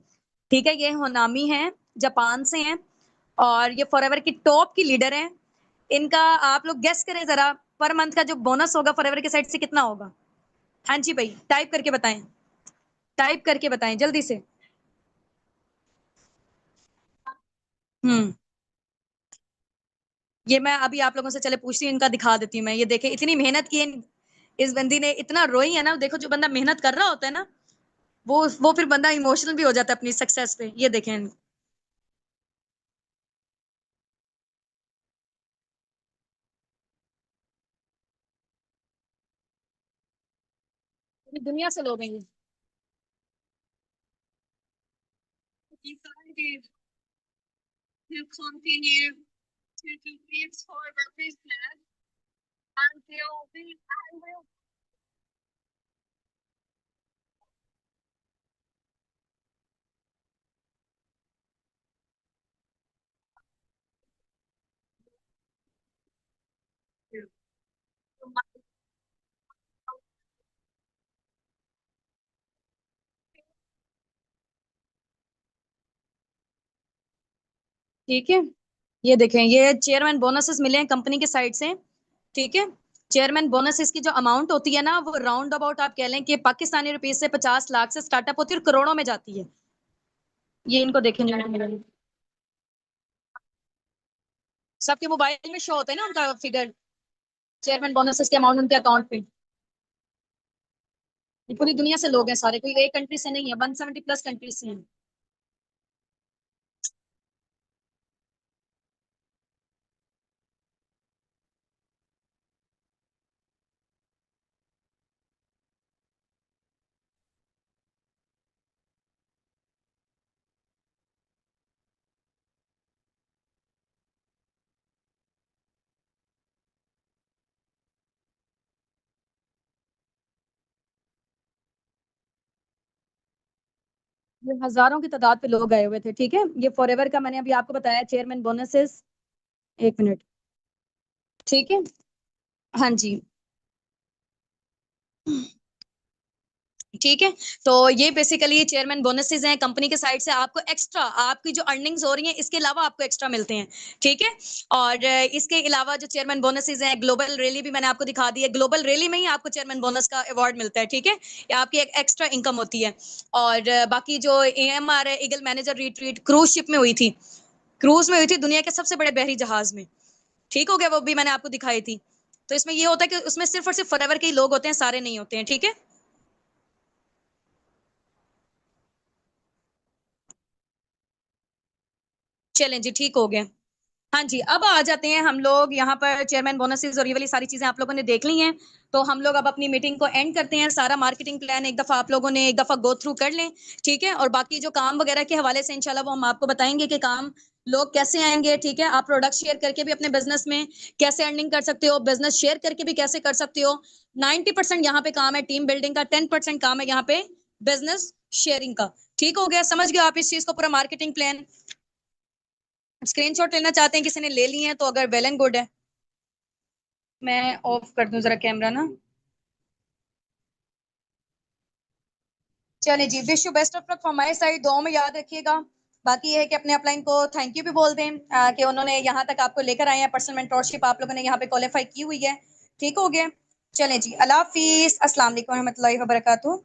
ठीक है, ये होनामी है, जापान से हैं, और ये फॉरएवर की टॉप की लीडर हैं। इनका आप लोग गेस करें जरा, पर मंथ का जो बोनस होगा फॉरएवर की साइड से कितना होगा? हाँ जी भाई, टाइप करके बताएं, टाइप करके बताएं जल्दी से। हम्म। ये मैं अभी आप लोगों से चले पूछती हूँ, इनका दिखा देती हूँ मैं। ये देखे, इतनी मेहनत की इस बंदी ने, इतना रोई है ना। देखो, जो बंदा मेहनत कर रहा होता है ना, वो फिर बंदा इमोशनल भी हो जाता है अपनी सक्सेस पे। ये देखें, पूरी दुनिया से लोग हैं ये। You decided to continue to do this for our business until the I will. ठीक है, ये देखें, ये चेयरमैन बोनसेस मिले हैं कंपनी के साइड से। ठीक है, चेयरमैन बोनसेस की जो अमाउंट होती है ना, वो राउंड अबाउट आप कह लें कि पाकिस्तानी रुपीज से 50 लाख से स्टार्टअप होती है और करोड़ों में जाती है। ये इनको देखेंगे, सबके मोबाइल में शो होता है ना उनका फिगर, चेयरमैन बोनसेस के अमाउंट उनके अकाउंट पे। ये पूरी दुनिया से लोग हैं सारे, कोई एक कंट्री से नहीं है, 170 प्लस कंट्री से हैं। ये हजारों की तादाद पे लोग आए हुए थे। ठीक है, ये फॉरएवर का मैंने अभी आपको बताया, चेयरमैन बोनसेस। एक मिनट। ठीक है, हाँ जी। ठीक है, तो ये बेसिकली चेयरमैन बोनसेस हैं कंपनी के साइड से। आपको एक्स्ट्रा, आपकी जो अर्निंग्स हो रही हैं इसके अलावा आपको एक्स्ट्रा मिलते हैं। ठीक है, और इसके अलावा जो चेयरमैन बोनसेस हैं, ग्लोबल रैली भी मैंने आपको दिखा दी है। ग्लोबल रैली में ही आपको चेयरमैन बोनस का अवार्ड मिलता है। ठीक है, ये आपकी एक एक्स्ट्रा इनकम होती है। और बाकी जो AMR है, eagle manager retreat, cruise ship में हुई थी, क्रूज में हुई थी दुनिया के सबसे बड़े बहरी जहाज में। ठीक हो गया, वो भी मैंने आपको दिखाई थी। तो इसमें ये होता है कि उसमें सिर्फ और सिर्फ फॉरएवर के ही लोग होते हैं, सारे नहीं होते हैं। ठीक है, चलें जी, ठीक हो गया। हाँ जी, अब आ जाते हैं हम लोग यहाँ पर। चेयरमैन बोनसेस और ये वाली सारी चीजें आप लोगों ने देख ली हैं, तो हम लोग अब अपनी मीटिंग को एंड करते हैं। सारा मार्केटिंग प्लान एक दफा आप लोगों ने एक दफा गो थ्रू कर लें। ठीक है, और बाकी जो काम वगैरह के हवाले से इंशाल्लाह वो हम आपको बताएंगे कि काम लोग कैसे आएंगे। ठीक है, आप प्रोडक्ट शेयर करके भी अपने बिजनेस में कैसे अर्निंग कर सकते हो, बिजनेस शेयर करके भी कैसे कर सकते हो। 90% यहाँ पे काम है टीम बिल्डिंग का, 10% काम है यहाँ पे बिजनेस शेयरिंग का। ठीक हो गया, समझ गए आप इस चीज को, पूरा मार्केटिंग प्लान। स्क्रीनशॉट लेना चाहते हैं, किसी ने ले लिए हैं तो अगर वेल एंड गुड है। मैं ऑफ कर दूं जरा कैमरा ना। चले जी, wish you best of luck from my side, दुआओं में याद रखिएगा। बाकी ये है कि अपने अपलाइन को थैंक यू भी बोल दें, कि उन्होंने यहाँ तक आपको लेकर आए हैं। पर्सनल मेंटोरशिप आप लोगों ने यहाँ पे क्वालिफाई की हुई है। ठीक हो गया, चलें जी, अल्लाह हाफिज, अस्सलाम वालेकुम रहमतुल्लाहि व बरकातहू।